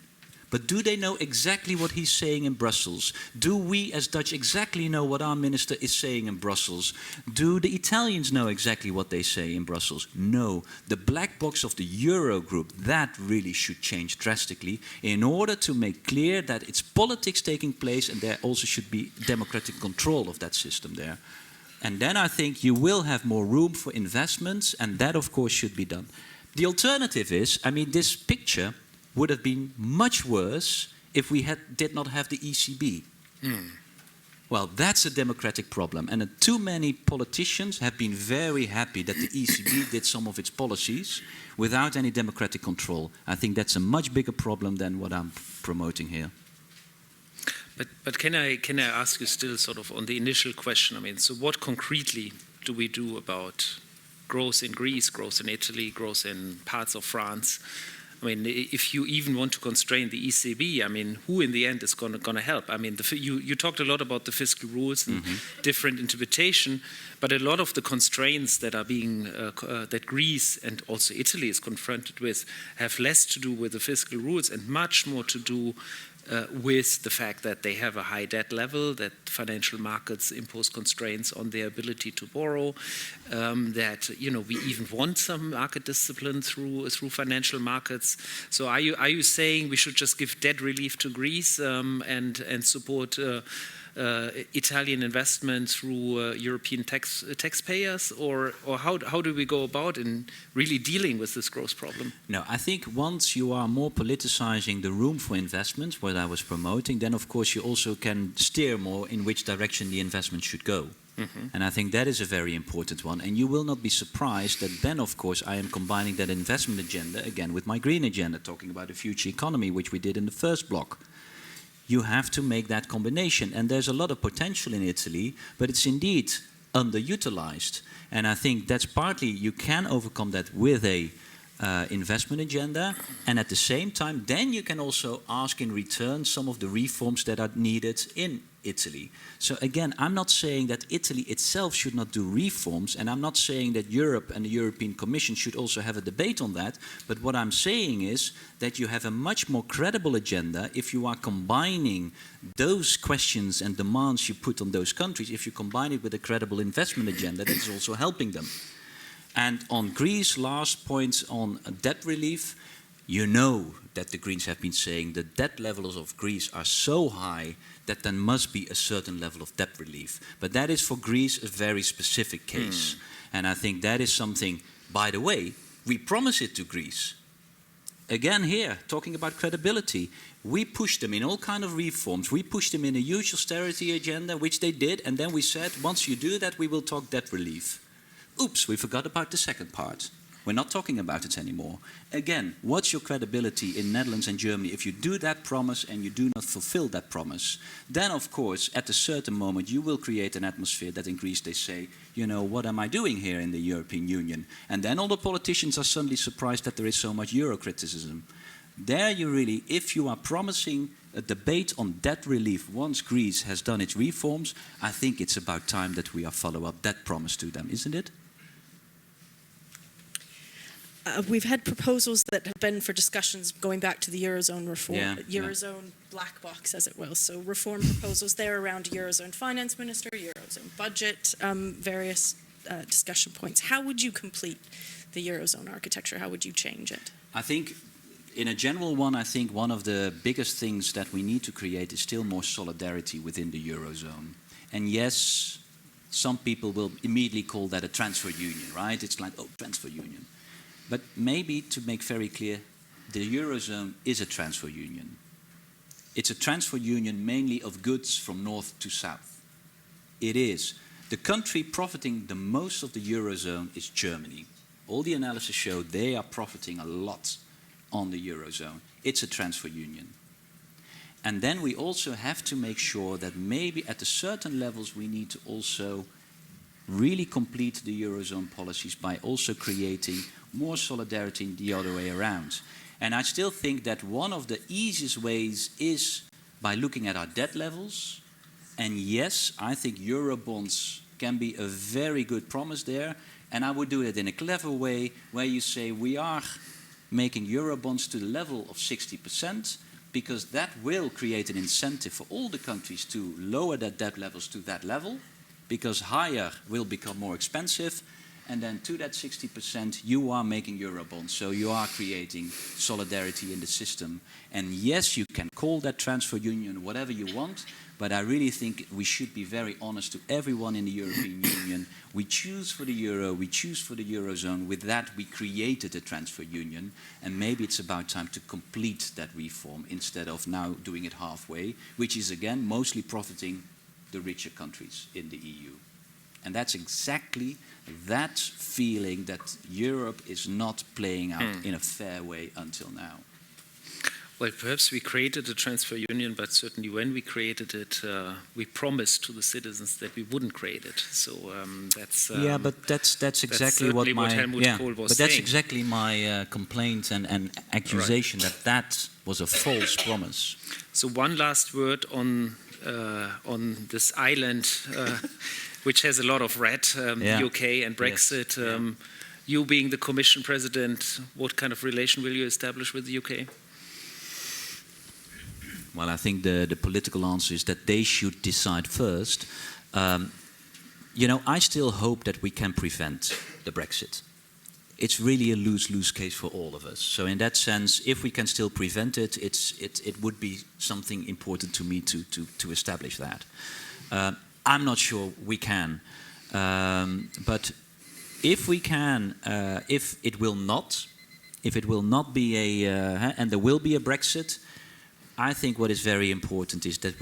But do they know exactly what he's saying in Brussels? Do we as Dutch exactly know what our minister is saying in Brussels? Do the Italians know exactly what they say in Brussels? No. The black box of the Eurogroup, that really should change drastically in order to make clear that it's politics taking place and there also should be democratic control of that system there. And then I think you will have more room for investments, and that of course should be done. The alternative is, I mean, this picture would have been much worse if we did not have the ECB. Well, that's a democratic problem. And too many politicians have been very happy that the ECB did some of its policies without any democratic control. I think that's a much bigger problem than what I'm promoting here. But can I ask you still sort of on the initial question? I mean, so what concretely do we do about growth in Greece, growth in Italy, growth in parts of France? I mean, if you even want to constrain the ECB, I mean, who in the end is going to help? I mean, you talked a lot about the fiscal rules and different interpretation, but a lot of the constraints that are being that Greece and also Italy is confronted with have less to do with the fiscal rules and much more to do with the fact that they have a high debt level, that financial markets impose constraints on their ability to borrow, that we even want some market discipline through financial markets. So are you saying we should just give debt relief to Greece and support Italian investment through European taxpayers, or how do we go about in really dealing with this growth problem? No, I think once you are more politicizing the room for investments, what I was promoting, then of course you also can steer more in which direction the investment should go. And I think that is a very important one. And you will not be surprised that then, of course, I am combining that investment agenda again with my green agenda, talking about a future economy, which we did in the first block. You have to make that combination. And there's a lot of potential in Italy, but it's indeed underutilized. And I think that's partly you can overcome that with a investment agenda. And at the same time, then you can also ask in return some of the reforms that are needed in Italy. So again, I'm not saying that Italy itself should not do reforms, and I'm not saying that Europe and the European Commission should also have a debate on that, but what I'm saying is that you have a much more credible agenda if you are combining those questions and demands you put on those countries, if you combine it with a credible investment agenda that is also helping them. And on Greece, last point on debt relief, you know that the Greens have been saying the debt levels of Greece are so high that there must be a certain level of debt relief. But that is for Greece a very specific case. And I think that is something, by the way, we promise it to Greece. Again here, talking about credibility, we pushed them in all kind of reforms. We pushed them in a huge austerity agenda, which they did, and then we said, once you do that, we will talk debt relief. Oops, we forgot about the second part. We're not talking about it anymore. Again, what's your credibility in Netherlands and Germany if you do that promise and you do not fulfill that promise? Then, of course, at a certain moment, you will create an atmosphere that in Greece they say, you know, what am I doing here in the European Union? And then all the politicians are suddenly surprised that there is so much Euro-criticism. There you really, if you are promising a debate on debt relief once Greece has done its reforms, I think it's about time that we follow up that promise to them, isn't it? We've had proposals that have been for discussions going back to the Eurozone reform, Eurozone black box, as it will. So reform proposals there around Eurozone finance minister, Eurozone budget, various discussion points. How would you complete the Eurozone architecture? How would you change it? I think in a general one, I think one of the biggest things that we need to create is still more solidarity within the Eurozone. And yes, some people will immediately call that a transfer union, right? It's like, oh, transfer union. But maybe to make very clear, the Eurozone is a transfer union. It's a transfer union mainly of goods from north to south. It is. The country profiting the most of the Eurozone is Germany. All the analysis show they are profiting a lot on the Eurozone. It's a transfer union. And then we also have to make sure that maybe at a certain levels we need to also really complete the Eurozone policies by also creating more solidarity the other way around. And I still think that one of the easiest ways is by looking at our debt levels. And yes, I think Eurobonds can be a very good promise there. And I would do it in a clever way where you say we are making Eurobonds to the level of 60%, because that will create an incentive for all the countries to lower their debt levels to that level, because higher will become more expensive, and then to that 60% you are making Eurobonds, so you are creating solidarity in the system. And yes, you can call that transfer union whatever you want, but I really think we should be very honest to everyone in the European Union. We choose for the euro, we choose for the eurozone. With that, we created a transfer union, and maybe it's about time to complete that reform instead of now doing it halfway, which is again mostly profiting the richer countries in the EU. And that's exactly that feeling that Europe is not playing out in a fair way until now. Well, perhaps we created a transfer union, but certainly when we created it, we promised to the citizens that we wouldn't create it. So that's yeah, but that's exactly what my Helmut Kohl was but that's saying. exactly my complaint and accusation, that was a false promise. So one last word on this island, which has a lot of red, UK and Brexit. Yes. You being the Commission President, what kind of relation will you establish with the UK? Well, I think the political answer is that they should decide first. You know, I still hope that we can prevent the Brexit. It's really a lose-lose case for all of us. So in that sense, if we can still prevent it, it would be something important to me to establish that. I'm not sure we can. But if we can, if it will not be a, and there will be a Brexit, I think what is very important is that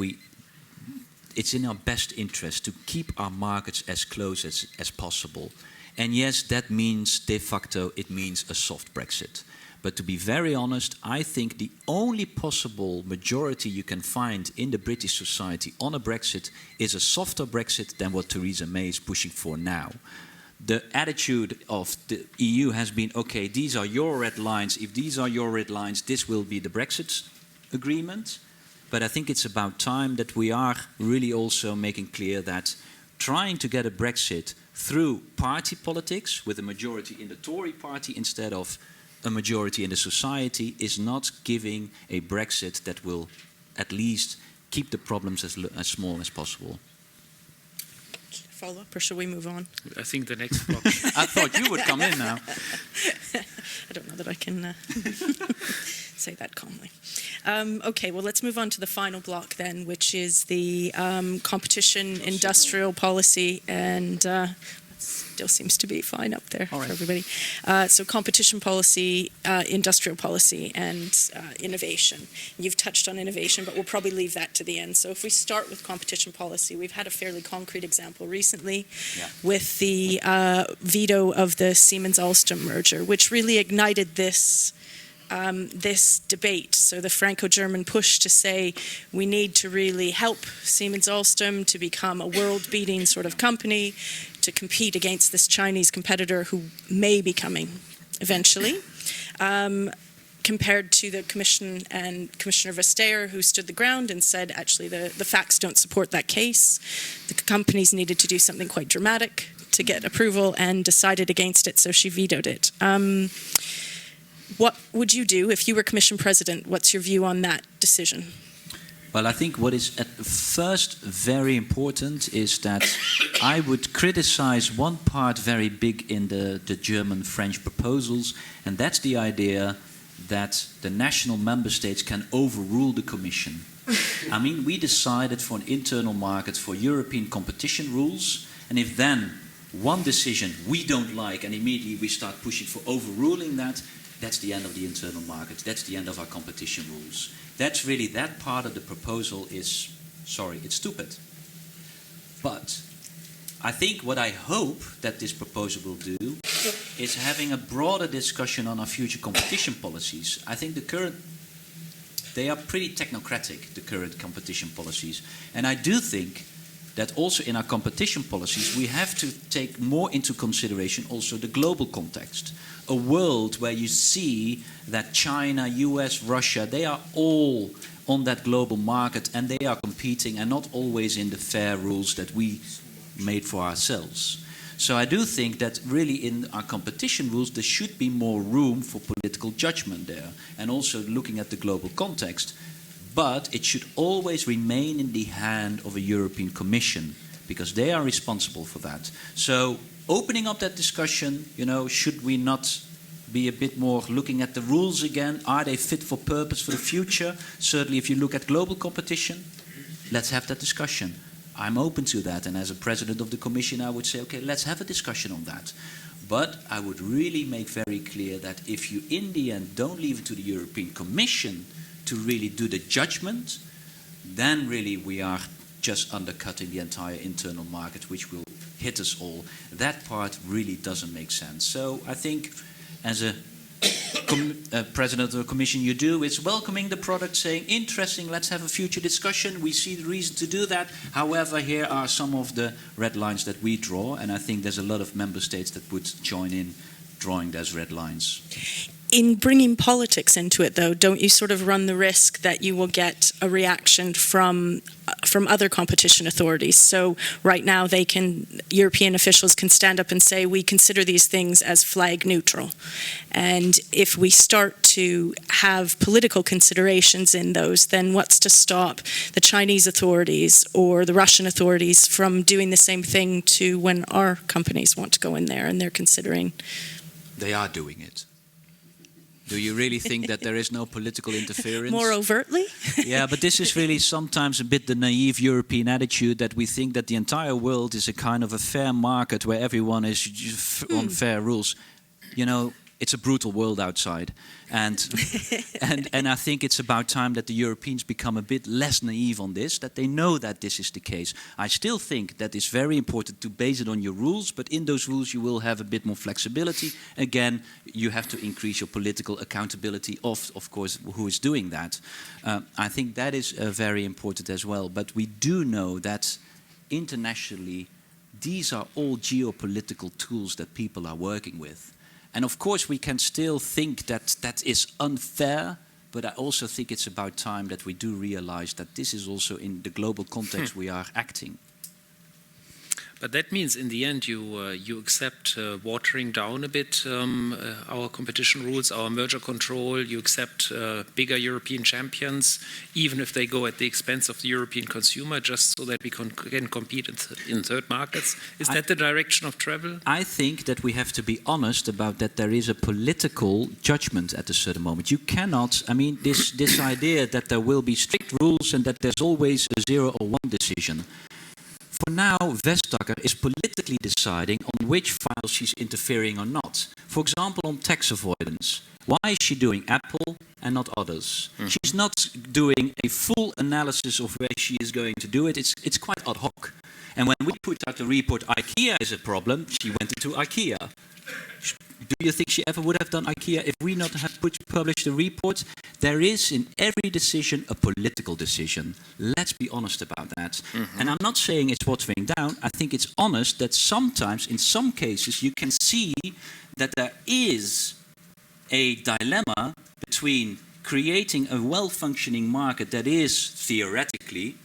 it's in our best interest to keep our markets as close as possible. And yes, that means de facto, it means a soft Brexit. But to be very honest, I think the only possible majority you can find in the British society on a Brexit is a softer Brexit than what Theresa May is pushing for now. The attitude of the EU has been, okay, these are your red lines. If these are your red lines, this will be the Brexit agreement. But I think it's about time that we are really also making clear that trying to get a Brexit through party politics with a majority in the Tory party instead of a majority in the society is not giving a Brexit that will at least keep the problems as small as possible. Follow up, or shall we move on? I think the next block. I thought you would come in now. I don't know that I can say that calmly. Okay, well, let's move on to the final block then, which is the competition, industrial policy, and still seems to be fine up there for everybody. So competition policy, industrial policy, and innovation. You've touched on innovation, but we'll probably leave that to the end. So if we start with competition policy, we've had a fairly concrete example recently with the veto of the Siemens-Alstom merger, which really ignited this debate. So the Franco-German push to say we need to really help Siemens-Alstom to become a world-beating sort of company to compete against this Chinese competitor who may be coming eventually, compared to the Commission and Commissioner Vestager, who stood the ground and said, actually, the facts don't support that case. The companies needed to do something quite dramatic to get approval and decided against it, so she vetoed it. What would you do if you were Commission President? What's your view on that decision? Well, I think what is at first very important is that I would criticize one part very big in the German-French proposals, and that's the idea that the national member states can overrule the Commission. I mean, we decided for an internal market for European competition rules, and if then one decision we don't like and immediately we start pushing for overruling that, that's the end of the internal market. That's the end of our competition rules. That's really, that part of the proposal is, sorry, it's stupid. But I think what I hope that this proposal will do is having a broader discussion on our future competition policies. I think they are pretty technocratic, the current competition policies. And I do think that also in our competition policies, we have to take more into consideration also the global context. A world where you see that China, US, Russia, they are all on that global market and they are competing and not always in the fair rules that we made for ourselves. So I do think that really in our competition rules there should be more room for political judgment there, and also looking at the global context. But it should always remain in the hand of a European Commission, because they are responsible for that. So opening up that discussion, should we not be a bit more looking at the rules again? Are they fit for purpose for the future? Certainly if you look at global competition, let's have that discussion. I'm open to that, and as a president of the Commission I would say, okay, let's have a discussion on that. But I would really make very clear that if you in the end don't leave it to the European Commission to really do the judgment, then really we are just undercutting the entire internal market, which will hit us all. That part really doesn't make sense. So I think as a president of the Commission you do is welcoming the product, saying, interesting, let's have a future discussion. We see the reason to do that. However, here are some of the red lines that we draw, and I think there's a lot of member states that would join in drawing those red lines. In bringing politics into it, though, don't you sort of run the risk that you will get a reaction from other competition authorities? So right now European officials can stand up and say, we consider these things as flag neutral. And if we start to have political considerations in those, then what's to stop the Chinese authorities or the Russian authorities from doing the same thing to when our companies want to go in there and they're considering? They are doing it. Do you really think that there is no political interference? More overtly? Yeah, but this is really sometimes a bit the naive European attitude that we think that the entire world is a kind of a fair market where everyone is on fair rules. It's a brutal world outside. And I think it's about time that the Europeans become a bit less naive on this, that they know that this is the case. I still think that it's very important to base it on your rules, but in those rules you will have a bit more flexibility. Again, you have to increase your political accountability of course, who is doing that. I think that is very important as well. But we do know that internationally, these are all geopolitical tools that people are working with. And of course we can still think that that is unfair, but I also think it's about time that we do realize that this is also in the global context we are acting. But that means in the end you accept watering down a bit our competition rules, our merger control. You accept bigger European champions, even if they go at the expense of the European consumer, just so that we can compete in third markets. Is that the direction of travel? I think that we have to be honest about that there is a political judgment at a certain moment. You cannot, this idea that there will be strict rules and that there's always a 0 or 1 decision. For now, Vestager is politically deciding on which files she's interfering or not. For example, on tax avoidance. Why is she doing Apple and not others? Mm-hmm. She's not doing a full analysis of where she is going to do it. It's quite ad hoc. And when we put out the report, IKEA is a problem, she went into IKEA. Do you think she ever would have done IKEA if we not have published the report? There is in every decision a political decision. Let's be honest about that. Mm-hmm. And I'm not saying it's watering down. I think it's honest that sometimes, in some cases, you can see that there is a dilemma between creating a well-functioning market that is theoretically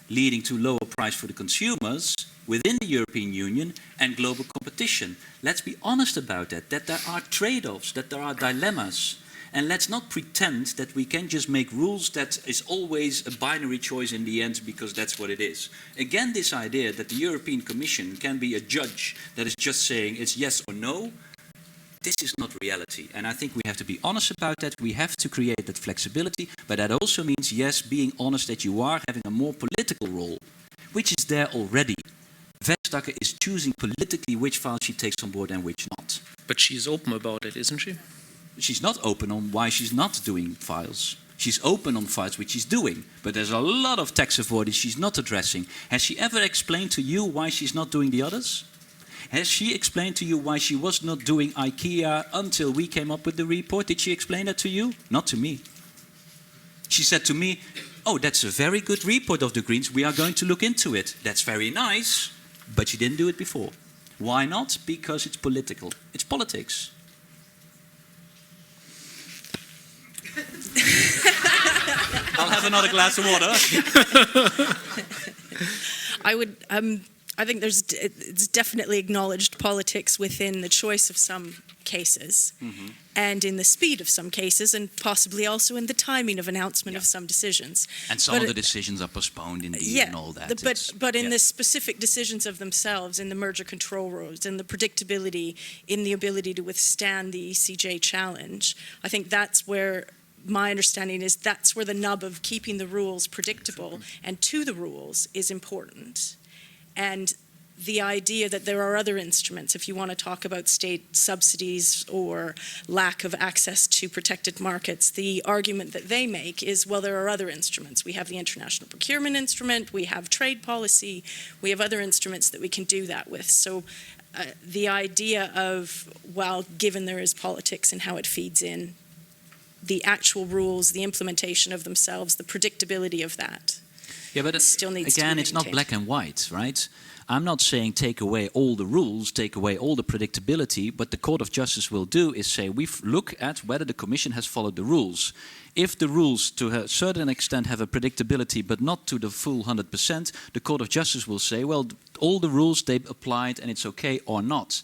leading to lower price for the consumers within the European Union and global competition. Let's be honest about that there are trade-offs, that there are dilemmas. And let's not pretend that we can just make rules that is always a binary choice in the end because that's what it is. Again, this idea that the European Commission can be a judge that is just saying it's yes or no, this is not reality. And I think we have to be honest about that. We have to create that flexibility, but that also means, yes, being honest that you are having a more political role, which is there already. Vestager is choosing politically which files she takes on board and which not. But she's open about it, isn't she? She's not open on why she's not doing files. She's open on files which she's doing, but there's a lot of tax avoidance she's not addressing. Has she ever explained to you why she's not doing the others? Has she explained to you why she was not doing IKEA until we came up with the report? Did she explain that to you? Not to me. She said to me, oh, that's a very good report of the Greens. We are going to look into it. That's very nice, but she didn't do it before. Why not? Because it's political. It's politics. I'll have another glass of water. I think it's definitely acknowledged politics within the choice of some cases, and in the speed of some cases, and possibly also in the timing of announcement of some decisions. And some of the decisions are postponed indeed and all that. But in the specific decisions of themselves, in the merger control rules, in the predictability, in the ability to withstand the ECJ challenge, I think that's where my understanding is that's where the nub of keeping the rules predictable and to the rules is important. And the idea that there are other instruments, if you want to talk about state subsidies or lack of access to protected markets, the argument that they make is, well, there are other instruments. We have the international procurement instrument, we have trade policy, we have other instruments that we can do that with. So the idea of, well, given there is politics and how it feeds in, the actual rules, the implementation of themselves, the predictability of that. Yeah, but still needs again, to be it's not black and white, right? I'm not saying take away all the rules, take away all the predictability. What the Court of Justice will do is say we look at whether the Commission has followed the rules. If the rules to a certain extent have a predictability but not to the full 100%, the Court of Justice will say, well, all the rules they've applied and it's okay or not.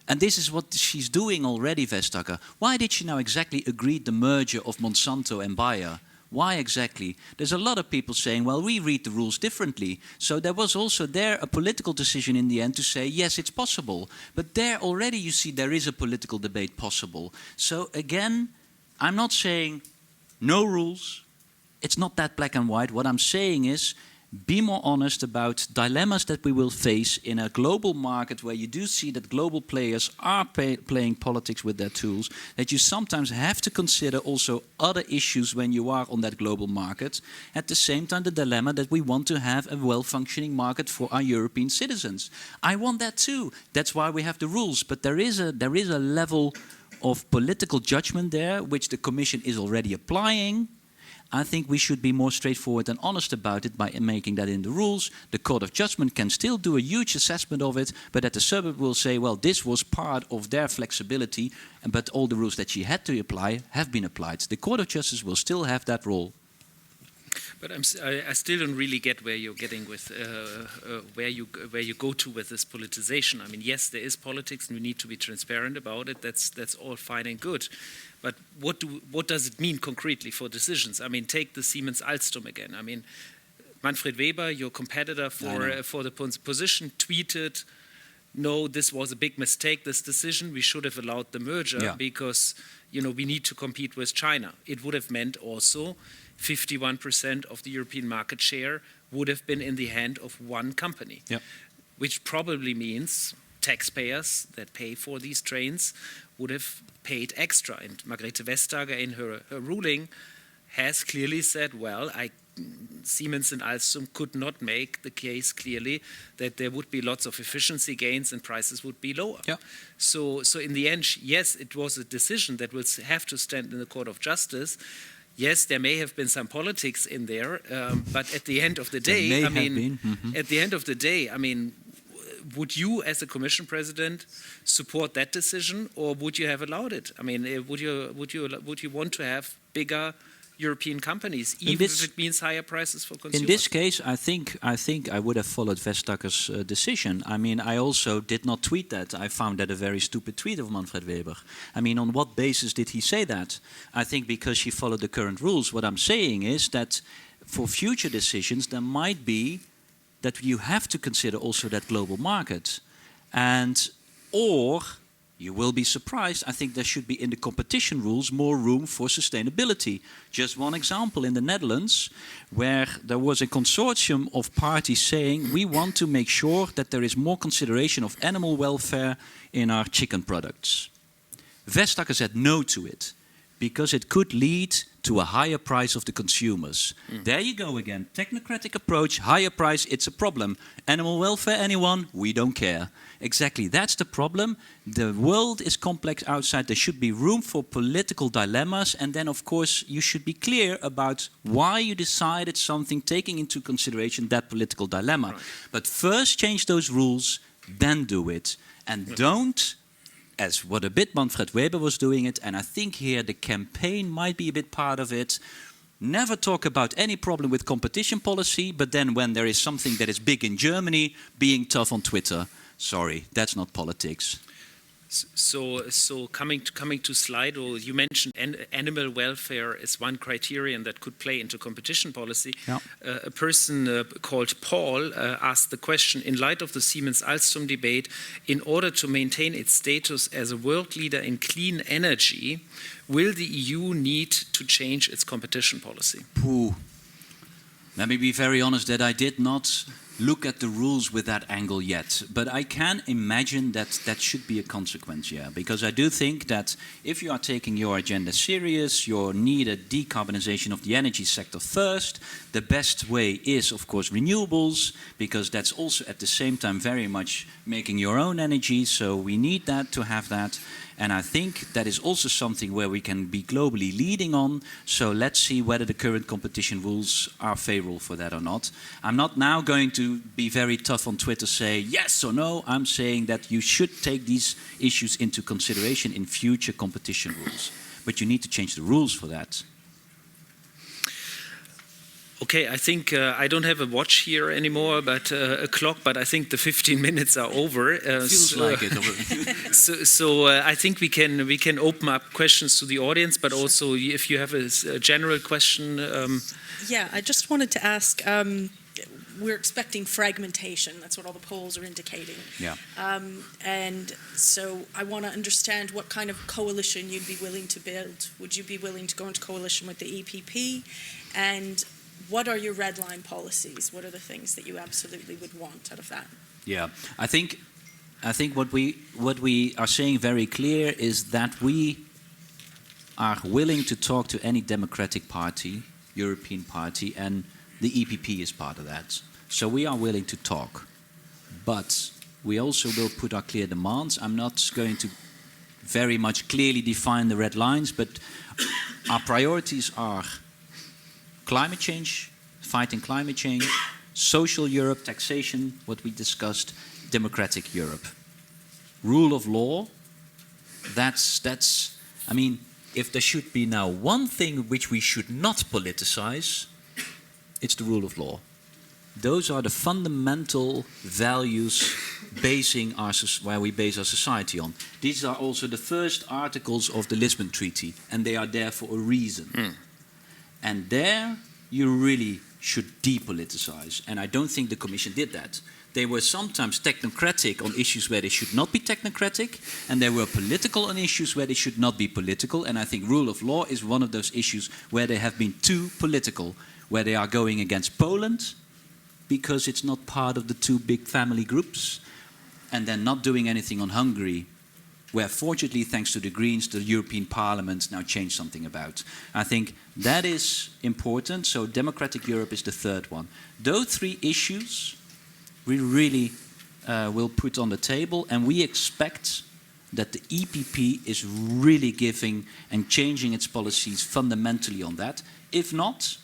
And this is what she's doing already, Vestager. Why did she now exactly agree the merger of Monsanto and Bayer? Why exactly? There's a lot of people saying, well, we read the rules differently. So there was also there a political decision in the end to say, yes, it's possible. But there already you see there is a political debate possible. So again, I'm not saying no rules. It's not that black and white. What I'm saying is, be more honest about dilemmas that we will face in a global market where you do see that global players are playing politics with their tools, that you sometimes have to consider also other issues when you are on that global market. At the same time, the dilemma that we want to have a well-functioning market for our European citizens. I want that too. That's why we have the rules. But there is a level of political judgment there, which the Commission is already applying. I think we should be more straightforward and honest about it by making that in the rules. The Court of Judgment can still do a huge assessment of it, but at the suburb will say, well, this was part of their flexibility, but all the rules that she had to apply have been applied. The Court of Justice will still have that role. But I still don't really get where you're getting with where you go to with this politicization. I mean, yes, there is politics, and we need to be transparent about it. That's all fine and good. But what does it mean concretely for decisions? I mean, take the Siemens Alstom again. I mean, Manfred Weber, your competitor for the position, tweeted, "No, this was a big mistake. This decision, we should have allowed the merger because we need to compete with China." It would have meant also 51% of the European market share would have been in the hand of one company, which probably means taxpayers that pay for these trains would have paid extra. And Margrethe Vestager, in her ruling, has clearly said, well, Siemens and Alstom could not make the case clearly that there would be lots of efficiency gains and prices would be lower. So in the end, yes, it was a decision that will have to stand in the Court of Justice. Yes, there may have been some politics in there, but at the end of the day, at the end of the day, I mean, would you, as a Commission President, support that decision, or would you have allowed it? I mean, would you want to have bigger European companies, even if it means higher prices for consumers? In this case, I think I would have followed Vestager's decision. I mean, I also did not tweet that. I found that a very stupid tweet of Manfred Weber. I mean, on what basis did he say that? I think because she followed the current rules. What I'm saying is that for future decisions, there might be that you have to consider also that global market. Or you will be surprised, I think there should be in the competition rules more room for sustainability. Just one example, in the Netherlands, where there was a consortium of parties saying we want to make sure that there is more consideration of animal welfare in our chicken products. Vestager said no to it, because it could lead to a higher price of the consumers. There you go again. Technocratic approach, higher price, it's a problem. Animal welfare, anyone? We don't care. Exactly, that's the problem. The world is complex outside. There should be room for political dilemmas. And then, of course, you should be clear about why you decided something, taking into consideration that political dilemma. Right. But first change those rules, then do it. And don't, as what a bit Manfred Weber was doing it, and I think here the campaign might be a bit part of it, never talk about any problem with competition policy, but then when there is something that is big in Germany, being tough on Twitter. Sorry, that's not politics. So coming to Slido, you mentioned animal welfare is one criterion that could play into competition policy. Yeah. A person called Paul asked the question, in light of the Siemens-Alstom debate, in order to maintain its status as a world leader in clean energy, will the EU need to change its competition policy? Let me be very honest that I did not look at the rules with that angle yet, but I can imagine that that should be a consequence, yeah, because I do think that if you are taking your agenda serious, you need a decarbonization of the energy sector first. The best way is, of course, renewables, because that's also at the same time very much making your own energy, so we need that to have that. And I think that is also something where we can be globally leading on. So let's see whether the current competition rules are favorable for that or not. I'm not now going to be very tough on Twitter, say yes or no. I'm saying that you should take these issues into consideration in future competition rules. But you need to change the rules for that. Okay, I think I don't have a watch here anymore, but a clock. But I think the 15 minutes are over. Feels like it. So I think we can open up questions to the audience, but also if you have a general question. Yeah, I just wanted to ask. We're expecting fragmentation. That's what all the polls are indicating. Yeah. And so I want to understand what kind of coalition you'd be willing to build. Would you be willing to go into coalition with the EPP? And what are your red line policies? What are the things that you absolutely would want out of that? Yeah, I think what we are saying very clear is that we are willing to talk to any democratic party, European party, and the EPP is part of that. So we are willing to talk, but we also will put our clear demands. I'm not going to very much clearly define the red lines, but our priorities are climate change, fighting climate change, social Europe, taxation, what we discussed, democratic Europe. Rule of law, that's I mean, if there should be now one thing which we should not politicize, it's the rule of law. Those are the fundamental values where we base our society on. These are also the first articles of the Lisbon Treaty, and they are there for a reason. And there you really should depoliticize. And I don't think the Commission did that. They were sometimes technocratic on issues where they should not be technocratic, and they were political on issues where they should not be political. And I think rule of law is one of those issues where they have been too political, where they are going against Poland because it's not part of the two big family groups, and then not doing anything on Hungary, where fortunately, thanks to the Greens, the European Parliament now changed something about. I think that is important. So democratic Europe is the third one. Those three issues we really will put on the table, and we expect that the EPP is really giving and changing its policies fundamentally on that. If not,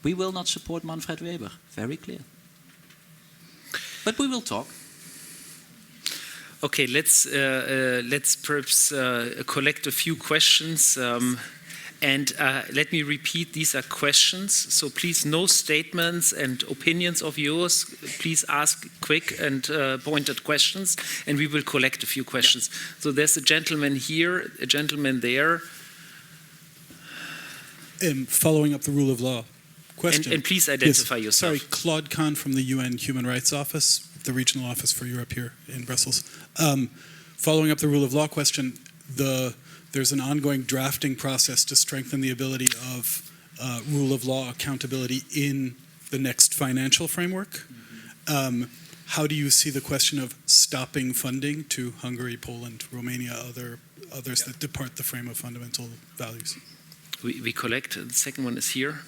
we will not support Manfred Weber. Very clear. But we will talk. Okay, let's perhaps collect a few questions, and let me repeat, these are questions, so please no statements and opinions of yours. Please ask quick and pointed questions, and we will collect a few questions. So there's a gentleman here, a gentleman there. Following up the rule of law question. And please identify yourself. Sorry, Claude Kahn from the UN Human Rights Office, the regional office for Europe here in Brussels. Following up the rule of law question, there's an ongoing drafting process to strengthen the ability of rule of law accountability in the next financial framework. How do you see the question of stopping funding to Hungary, Poland, Romania, others that depart the frame of fundamental values? We collect. The second one is here.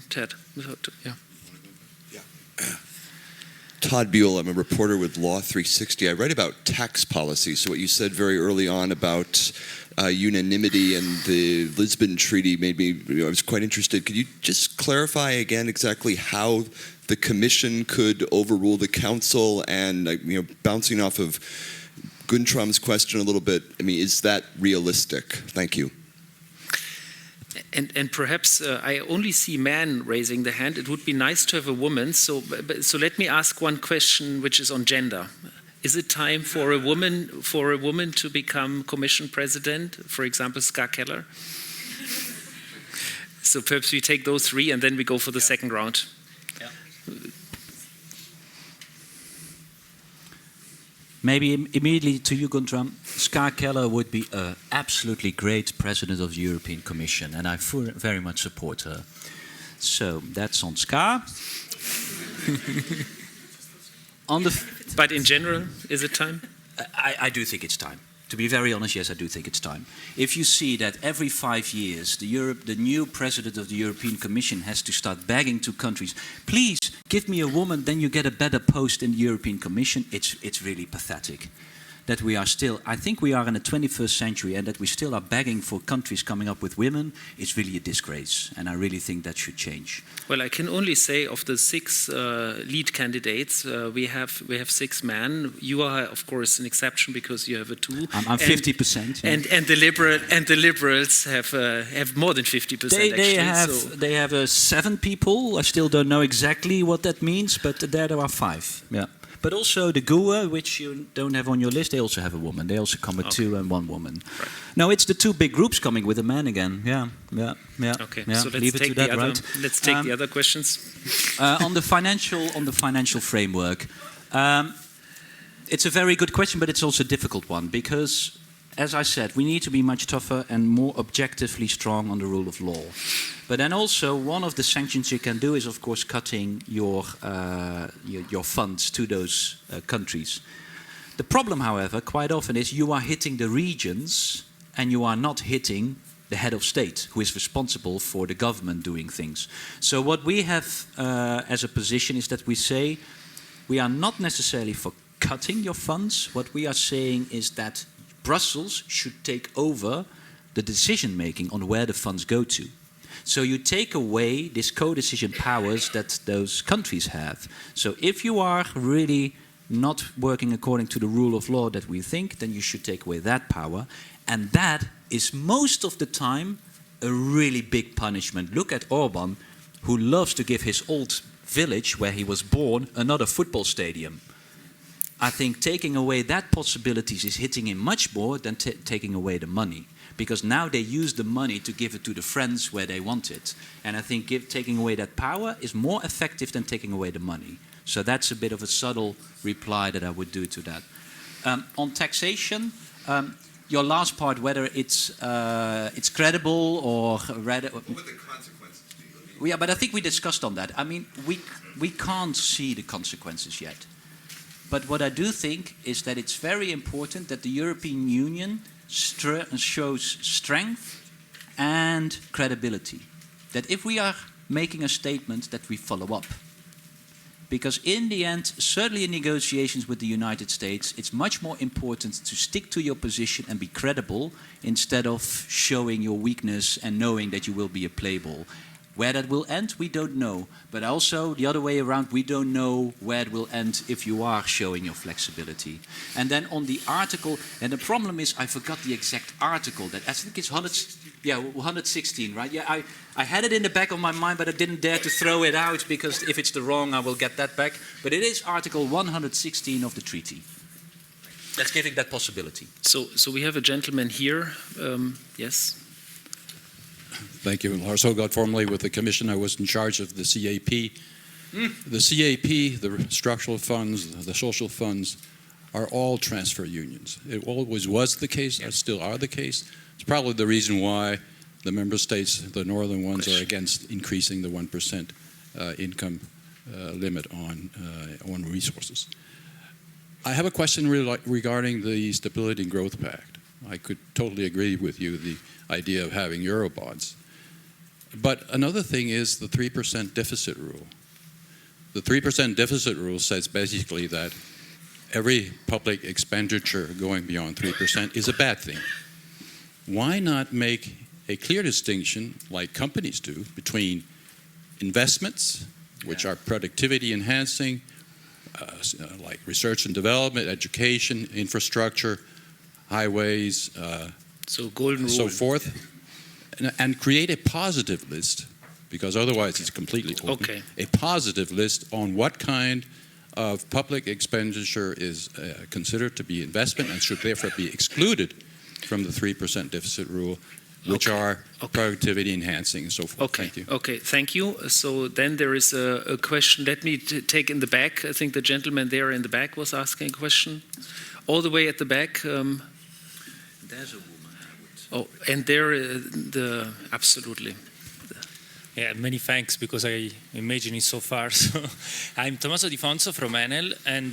Ted. Yeah. Todd Buell, I'm a reporter with Law 360. I write about tax policy. So what you said very early on about unanimity and the Lisbon Treaty made me, I was quite interested. Could you just clarify again exactly how the Commission could overrule the Council? And bouncing off of Guntram's question a little bit, I mean, is that realistic? Thank you. And perhaps I only see men raising the hand. It would be nice to have a woman. So let me ask one question, which is on gender. Is it time for a woman to become Commission President? For example, Ska Keller. So perhaps we take those three and then we go for the second round. Yeah. Maybe immediately to you, Guntram. Ska Keller would be an absolutely great president of the European Commission, and I very much support her. So that's on Ska. But in general, is it time? I do think it's time. To be very honest, yes, I do think it's time. If you see that every 5 years the new president of the European Commission has to start begging to countries, please give me a woman, then you get a better post in the European Commission, it's really pathetic. That we are still, I think we are in the 21st century, and that we still are begging for countries coming up with women is really a disgrace, and I really think that should change. Well, I can only say of the 6 lead candidates, we have 6 men. You are, of course, an exception because you have a 2. I'm 50%. Yeah. And the liberals have more than 50%. They have 7 people. I still don't know exactly what that means, but there are 5. Yeah. But also the GUE, which you don't have on your list, they also have a woman. They also come with 2 and 1 woman. Right. No, it's the 2 big groups coming with a man again. Yeah. Okay, yeah. so let's take the other questions. On the financial framework, it's a very good question, but it's also a difficult one because, as I said, we need to be much tougher and more objectively strong on the rule of law. But then also, one of the sanctions you can do is, of course, cutting your funds to those countries. The problem, however, quite often is you are hitting the regions and you are not hitting the head of state, who is responsible for the government doing things. So what we have as a position is that we say we are not necessarily for cutting your funds. What we are saying is that Brussels should take over the decision-making on where the funds go to. So you take away these co-decision powers that those countries have. So if you are really not working according to the rule of law that we think, then you should take away that power. And that is most of the time a really big punishment. Look at Orban, who loves to give his old village where he was born another football stadium. I think taking away that possibilities is hitting him much more than taking away the money. Because now they use the money to give it to the friends where they want it. And I think taking away that power is more effective than taking away the money. So that's a bit of a subtle reply that I would do to that. On taxation, your last part, whether it's credible or... What would the consequences be? Yeah, but I think we discussed on that. I mean, we can't see the consequences yet. But what I do think is that it's very important that the European Union shows strength and credibility. That if we are making a statement, that we follow up. Because in the end, certainly in negotiations with the United States, it's much more important to stick to your position and be credible instead of showing your weakness and knowing that you will be a playball. Where that will end, we don't know. But also, the other way around, we don't know where it will end if you are showing your flexibility. And then on the article, and the problem is, I forgot the exact article. That I think it's 116, right? Yeah, I had it in the back of my mind, but I didn't dare to throw it out, because if it's the wrong, I will get that back. But it is Article 116 of the treaty. That's giving that possibility. So we have a gentleman here. Yes. Thank you. Lars Hogarth, formerly with the Commission. I was in charge of the CAP. The CAP, the structural funds, the social funds, are all transfer unions. It always was the case, still are the case. It's probably the reason why the member states, the northern ones, are against increasing the 1% income limit on resources. I have a question regarding the Stability and Growth Pact. I could totally agree with you, the idea of having Eurobonds. But another thing is the 3% deficit rule. The 3% deficit rule says basically that every public expenditure going beyond 3% is a bad thing. Why not make a clear distinction, like companies do, between investments, which are productivity enhancing, like research and development, education, infrastructure, highways, so golden rule, so forth, and create a positive list, because otherwise it's completely open. Okay. A positive list on what kind of public expenditure is considered to be investment and should therefore be excluded from the 3% deficit rule, which are productivity enhancing and so forth. Okay. Thank you. Okay, thank you. So then there is a question. Let me take in the back. I think the gentleman there in the back was asking a question. All the way at the back. There's a woman. Oh, and there, absolutely. Yeah, many thanks, because I imagine it so far. So, I'm Tommaso Di Fonso from Enel, and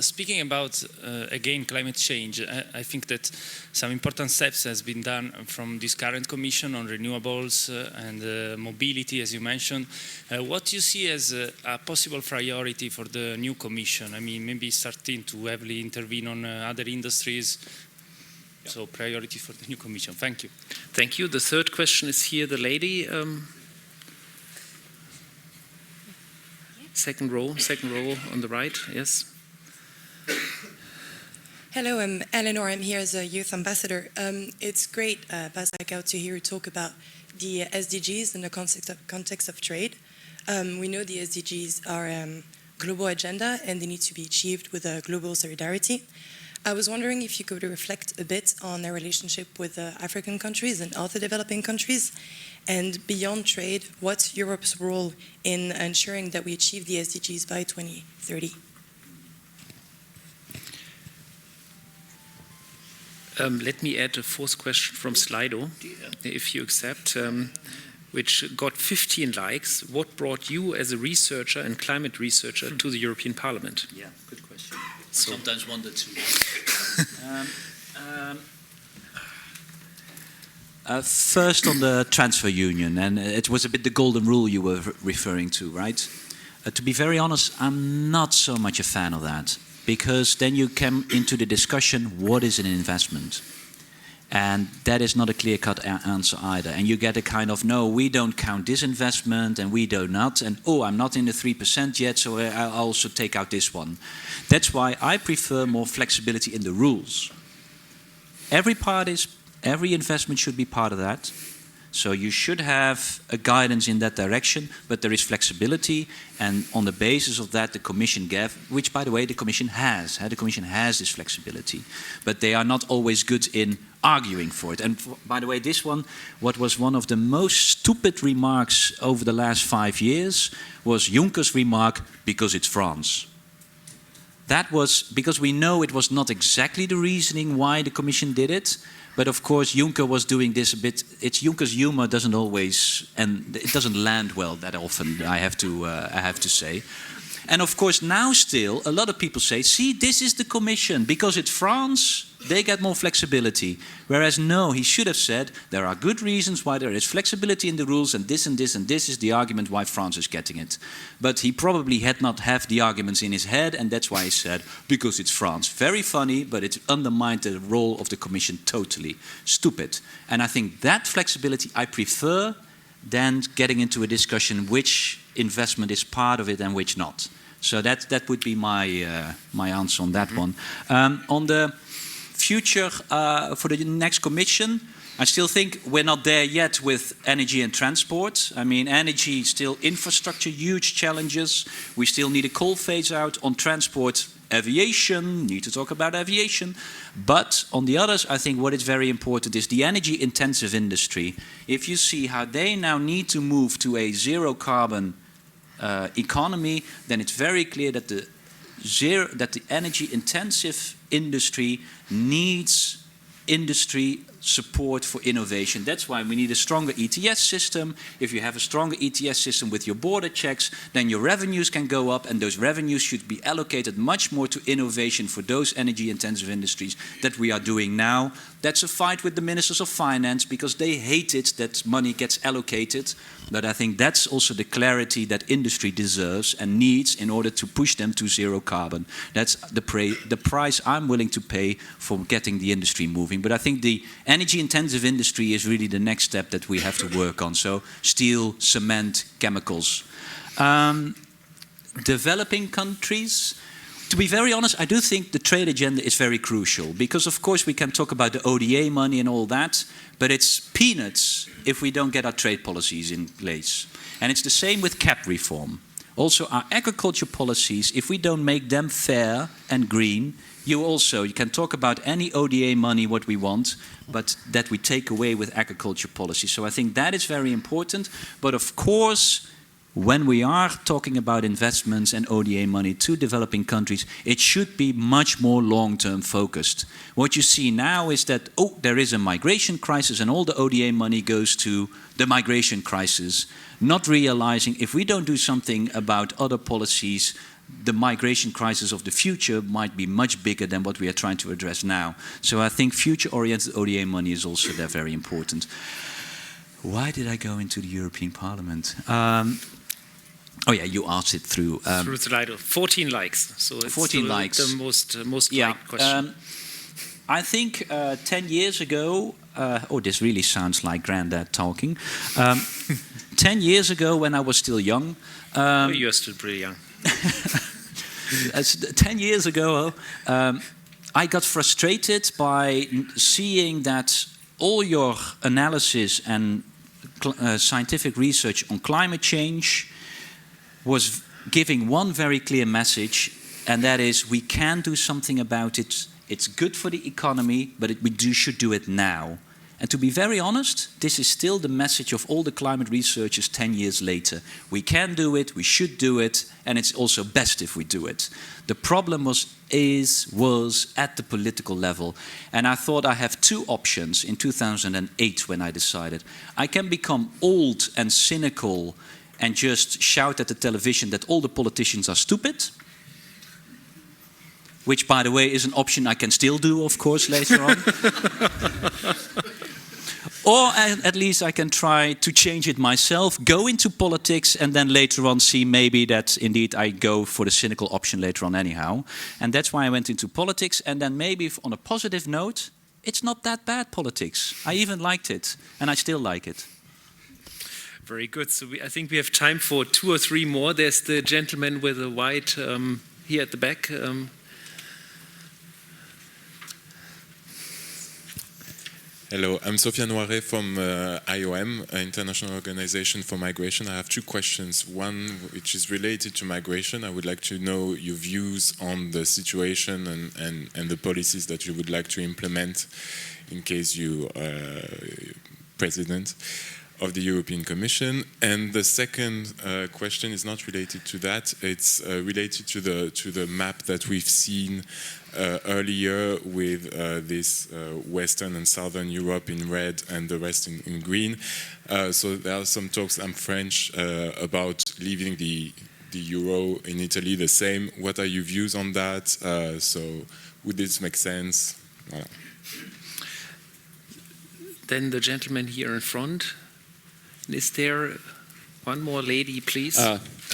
speaking about, again, climate change, I think that some important steps has been done from this current commission on renewables and mobility, as you mentioned. What do you see as a possible priority for the new commission? I mean, maybe starting to heavily intervene on other industries. So priority for the new commission. Thank you. Thank you. The third question is here, the lady. Second row on the right, yes. Hello, I'm Eleanor. I'm here as a youth ambassador. It's great, Bas Eickhout, to hear you talk about the SDGs in the context of trade. We know the SDGs are a global agenda and they need to be achieved with a global solidarity. I was wondering if you could reflect a bit on their relationship with African countries and other developing countries, and beyond trade, what's Europe's role in ensuring that we achieve the SDGs by 2030? Let me add a fourth question from Slido, if you accept, which got 15 likes. What brought you as a researcher and climate researcher to the European Parliament? Yeah, good question. So, Sometimes wonder too. First on the transfer union, and it was a bit the golden rule you were referring to, right? To be very honest, I'm not so much a fan of that, because then you come into the discussion, what is an investment? And that is not a clear-cut answer either. And you get a kind of, no, we don't count this investment, and we do not, and oh, I'm not in the 3% yet, so I'll also take out this one. That's why I prefer more flexibility in the rules. Every investment should be part of that. So you should have a guidance in that direction, but there is flexibility, and on the basis of that the Commission gave, which by the way the Commission has. The Commission has this flexibility, but they are not always good in arguing for it. And by the way, this one, what was one of the most stupid remarks over the last 5 years was Juncker's remark, because it's France. That was because we know it was not exactly the reasoning why the Commission did it. But of course, Juncker was doing this a bit. It's Juncker's humor doesn't always, and it doesn't land well that often. I have to say. And of course, now still a lot of people say, "See, this is the Commission because it's France. They get more flexibility." Whereas no, he should have said there are good reasons why there is flexibility in the rules, and this and this and this is the argument why France is getting it. But he probably had not have the arguments in his head, and that's why he said because it's France. Very funny, but it undermined the role of the Commission totally. Stupid. And I think that flexibility I prefer than getting into a discussion which investment is part of it and which not. So that would be my answer on that one. On the future for the next Commission, I still think we're not there yet with energy and transport. I mean, energy, still infrastructure, huge challenges. We still need a coal phase out. On transport, aviation, need to talk about aviation. But on the others, I think what is very important is the energy intensive industry. If you see how they now need to move to a zero carbon economy, then it's very clear that the energy intensive industry needs industry support for innovation. That's why we need a stronger ETS system. If you have a stronger ETS system with your border checks, then your revenues can go up, and those revenues should be allocated much more to innovation for those energy intensive industries that we are doing now. That's a fight with the ministers of finance because they hate it that money gets allocated. But I think that's also the clarity that industry deserves and needs in order to push them to zero carbon. That's the price I'm willing to pay for getting the industry moving. But I think the energy-intensive industry is really the next step that we have to work on. So steel, cement, chemicals. Developing countries. To be very honest, I do think the trade agenda is very crucial because, of course, we can talk about the ODA money and all that, but it's peanuts if we don't get our trade policies in place. And it's the same with CAP reform. Also, our agriculture policies, if we don't make them fair and green, you can talk about any ODA money, what we want, but that we take away with agriculture policy. So I think that is very important. But of course, when we are talking about investments and ODA money to developing countries, it should be much more long-term focused. What you see now is that, there is a migration crisis and all the ODA money goes to the migration crisis, not realizing if we don't do something about other policies, the migration crisis of the future might be much bigger than what we are trying to address now. So I think future-oriented ODA money is also there very important. Why did I go into the European Parliament? You asked it through through Slido. 14 likes. So it's 14 likes. The most liked question. I think 10 years ago. This really sounds like granddad talking. 10 years ago, when I was still young. You're still pretty young. 10 years ago, I got frustrated by seeing that all your analysis and scientific research on climate change was giving one very clear message, and that is we can do something about it. It's good for the economy, but we should do it now. And to be very honest, this is still the message of all the climate researchers 10 years later. We can do it, we should do it, and it's also best if we do it. The problem was at the political level. And I thought I have two options in 2008 when I decided. I can become old and cynical and just shout at the television that all the politicians are stupid, which, by the way, is an option I can still do, of course, later on. Or at least I can try to change it myself, go into politics, and then later on see maybe that indeed I go for the cynical option later on anyhow. And that's why I went into politics. And then maybe on a positive note, it's not that bad, politics. I even liked it, and I still like it. Very good. So I think we have time for 2 or 3 more. There's the gentleman with the white here at the back. Hello, I'm Sofiane Noiret from IOM, International Organization for Migration. I have 2 questions. One which is related to migration. I would like to know your views on the situation and the policies that you would like to implement in case you are president of the European Commission. And the second question is not related to that. It's related to the map that we've seen earlier with this Western and Southern Europe in red and the rest in green. So there are some talks, I'm French, about leaving the euro in Italy the same. What are your views on that? So would this make sense? Voilà. Then the gentleman here in front. Is there one more lady, please?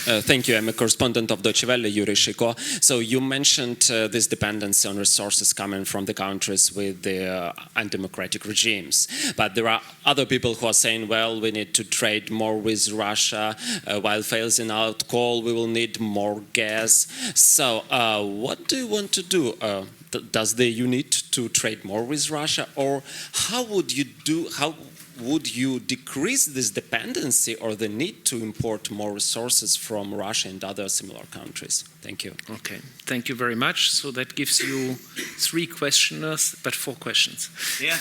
Thank you. I'm a correspondent of Deutsche Welle, Yuri Shiko. So you mentioned this dependency on resources coming from the countries with the undemocratic regimes. But there are other people who are saying, well, we need to trade more with Russia. While phasing out coal, we will need more gas. So what do you want to do? Does the EU need to trade more with Russia? Or how would you decrease this dependency or the need to import more resources from Russia and other similar countries? Thank you. Okay, thank you very much. So that gives you 3 questioners, but 4 questions. Yeah.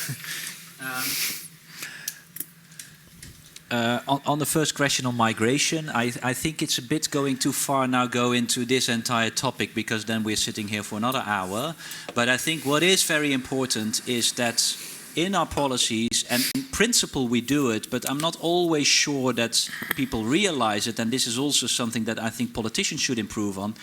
On the first question on migration, I think it's a bit going too far now go into this entire topic, because then we're sitting here for another hour. But I think what is very important is that in our policies, and in principle we do it, but I'm not always sure that people realize it, and this is also something that I think politicians should improve on.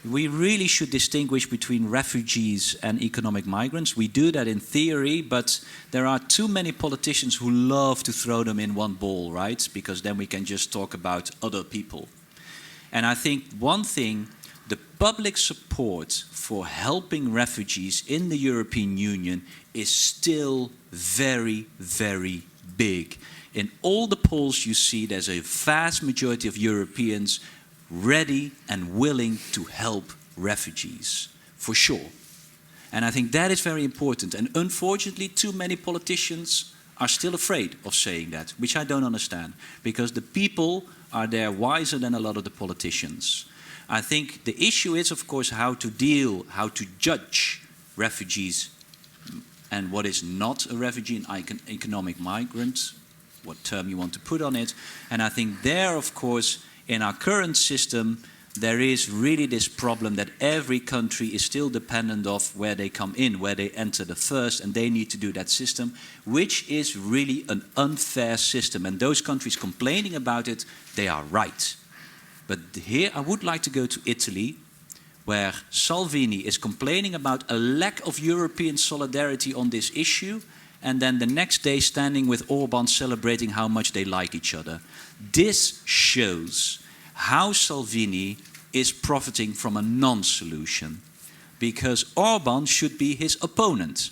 We really should distinguish between refugees and economic migrants. We do that in theory, but there are too many politicians who love to throw them in one bowl, right? Because then we can just talk about other people. And I think one thing, the public support for helping refugees in the European Union is still very, very big. In all the polls you see, there's a vast majority of Europeans ready and willing to help refugees, for sure. And I think that is very important. And unfortunately, too many politicians are still afraid of saying that, which I don't understand, because the people are there wiser than a lot of the politicians. I think the issue is, of course, how to judge refugees and what is not a refugee, an economic migrant, what term you want to put on it. And I think there, of course, in our current system, there is really this problem that every country is still dependent of where they come in, where they enter the first, and they need to do that system, which is really an unfair system. And those countries complaining about it, they are right. But here I would like to go to Italy, where Salvini is complaining about a lack of European solidarity on this issue, and then the next day standing with Orban celebrating how much they like each other. This shows how Salvini is profiting from a non-solution, because Orban should be his opponent.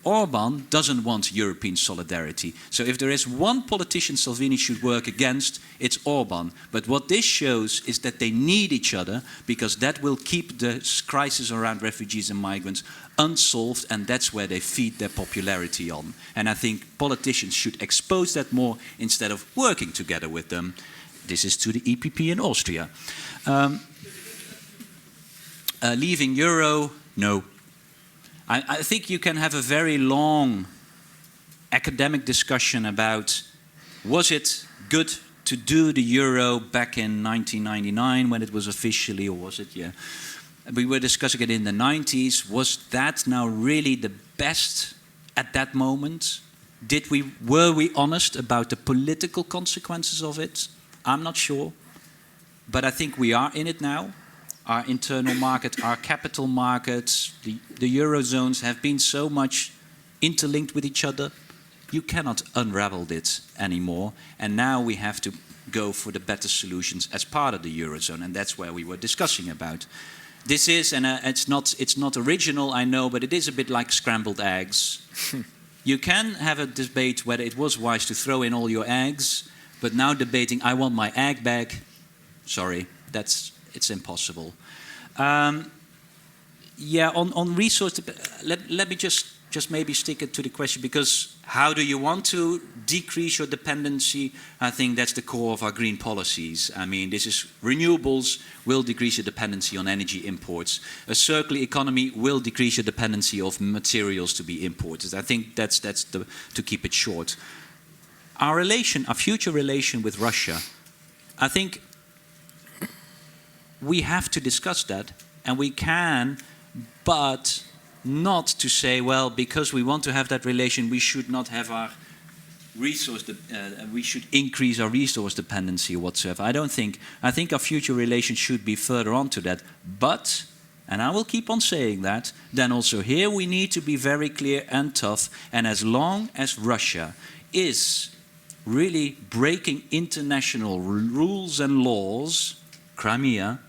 Orban doesn't want European solidarity. So if there is one politician Salvini should work against, it's Orban. But what this shows is that they need each other, because that will keep the crisis around refugees and migrants unsolved, and that's where they feed their popularity on. And I think politicians should expose that more instead of working together with them. This is to the EPP in Austria. Leaving euro, no. I think you can have a very long academic discussion about, was it good to do the euro back in 1999 when it was officially, or was it, yeah. We were discussing it in the 90s. Was that now really the best at that moment? Were we honest about the political consequences of it? I'm not sure. But I think we are in it now. Our internal market, our capital markets, the Eurozones have been so much interlinked with each other. You cannot unravel it anymore. And now we have to go for the better solutions as part of the Eurozone. And that's where we were discussing about. This is, and it's not original, I know, but it is a bit like scrambled eggs. You can have a debate whether it was wise to throw in all your eggs, but now debating, I want my egg back. Sorry, it's impossible. Yeah, on resource, let me just maybe stick it to the question, because how do you want to decrease your dependency? I think that's the core of our green policies. I mean, this is renewables will decrease your dependency on energy imports. A circular economy will decrease your dependency of materials to be imported. I think that's to keep it short. Our future relation with Russia, I think we have to discuss that, and we can, but not to say, well, because we want to have that relation, we should not have our we should increase our resource dependency or whatsoever. I think our future relation should be further on to that. But, and I will keep on saying that, then also here we need to be very clear and tough. And as long as Russia is really breaking international rules and laws, Crimea,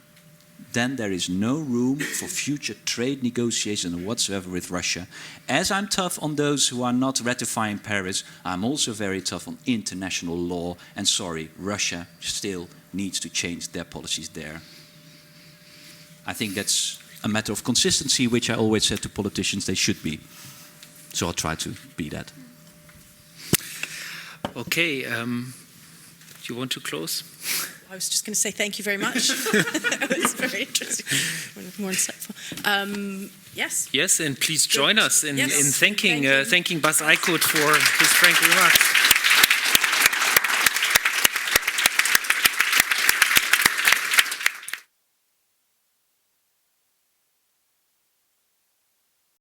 then there is no room for future trade negotiations whatsoever with Russia. As I'm tough on those who are not ratifying Paris, I'm also very tough on international law. And sorry, Russia still needs to change their policies there. I think that's a matter of consistency, which I always said to politicians they should be. So I'll try to be that. Okay, do you want to close? I was just going to say thank you very much. That was very interesting, more insightful. Yes. Yes, and please join us in Yes. thanking Bas Eickhout for his frank remarks.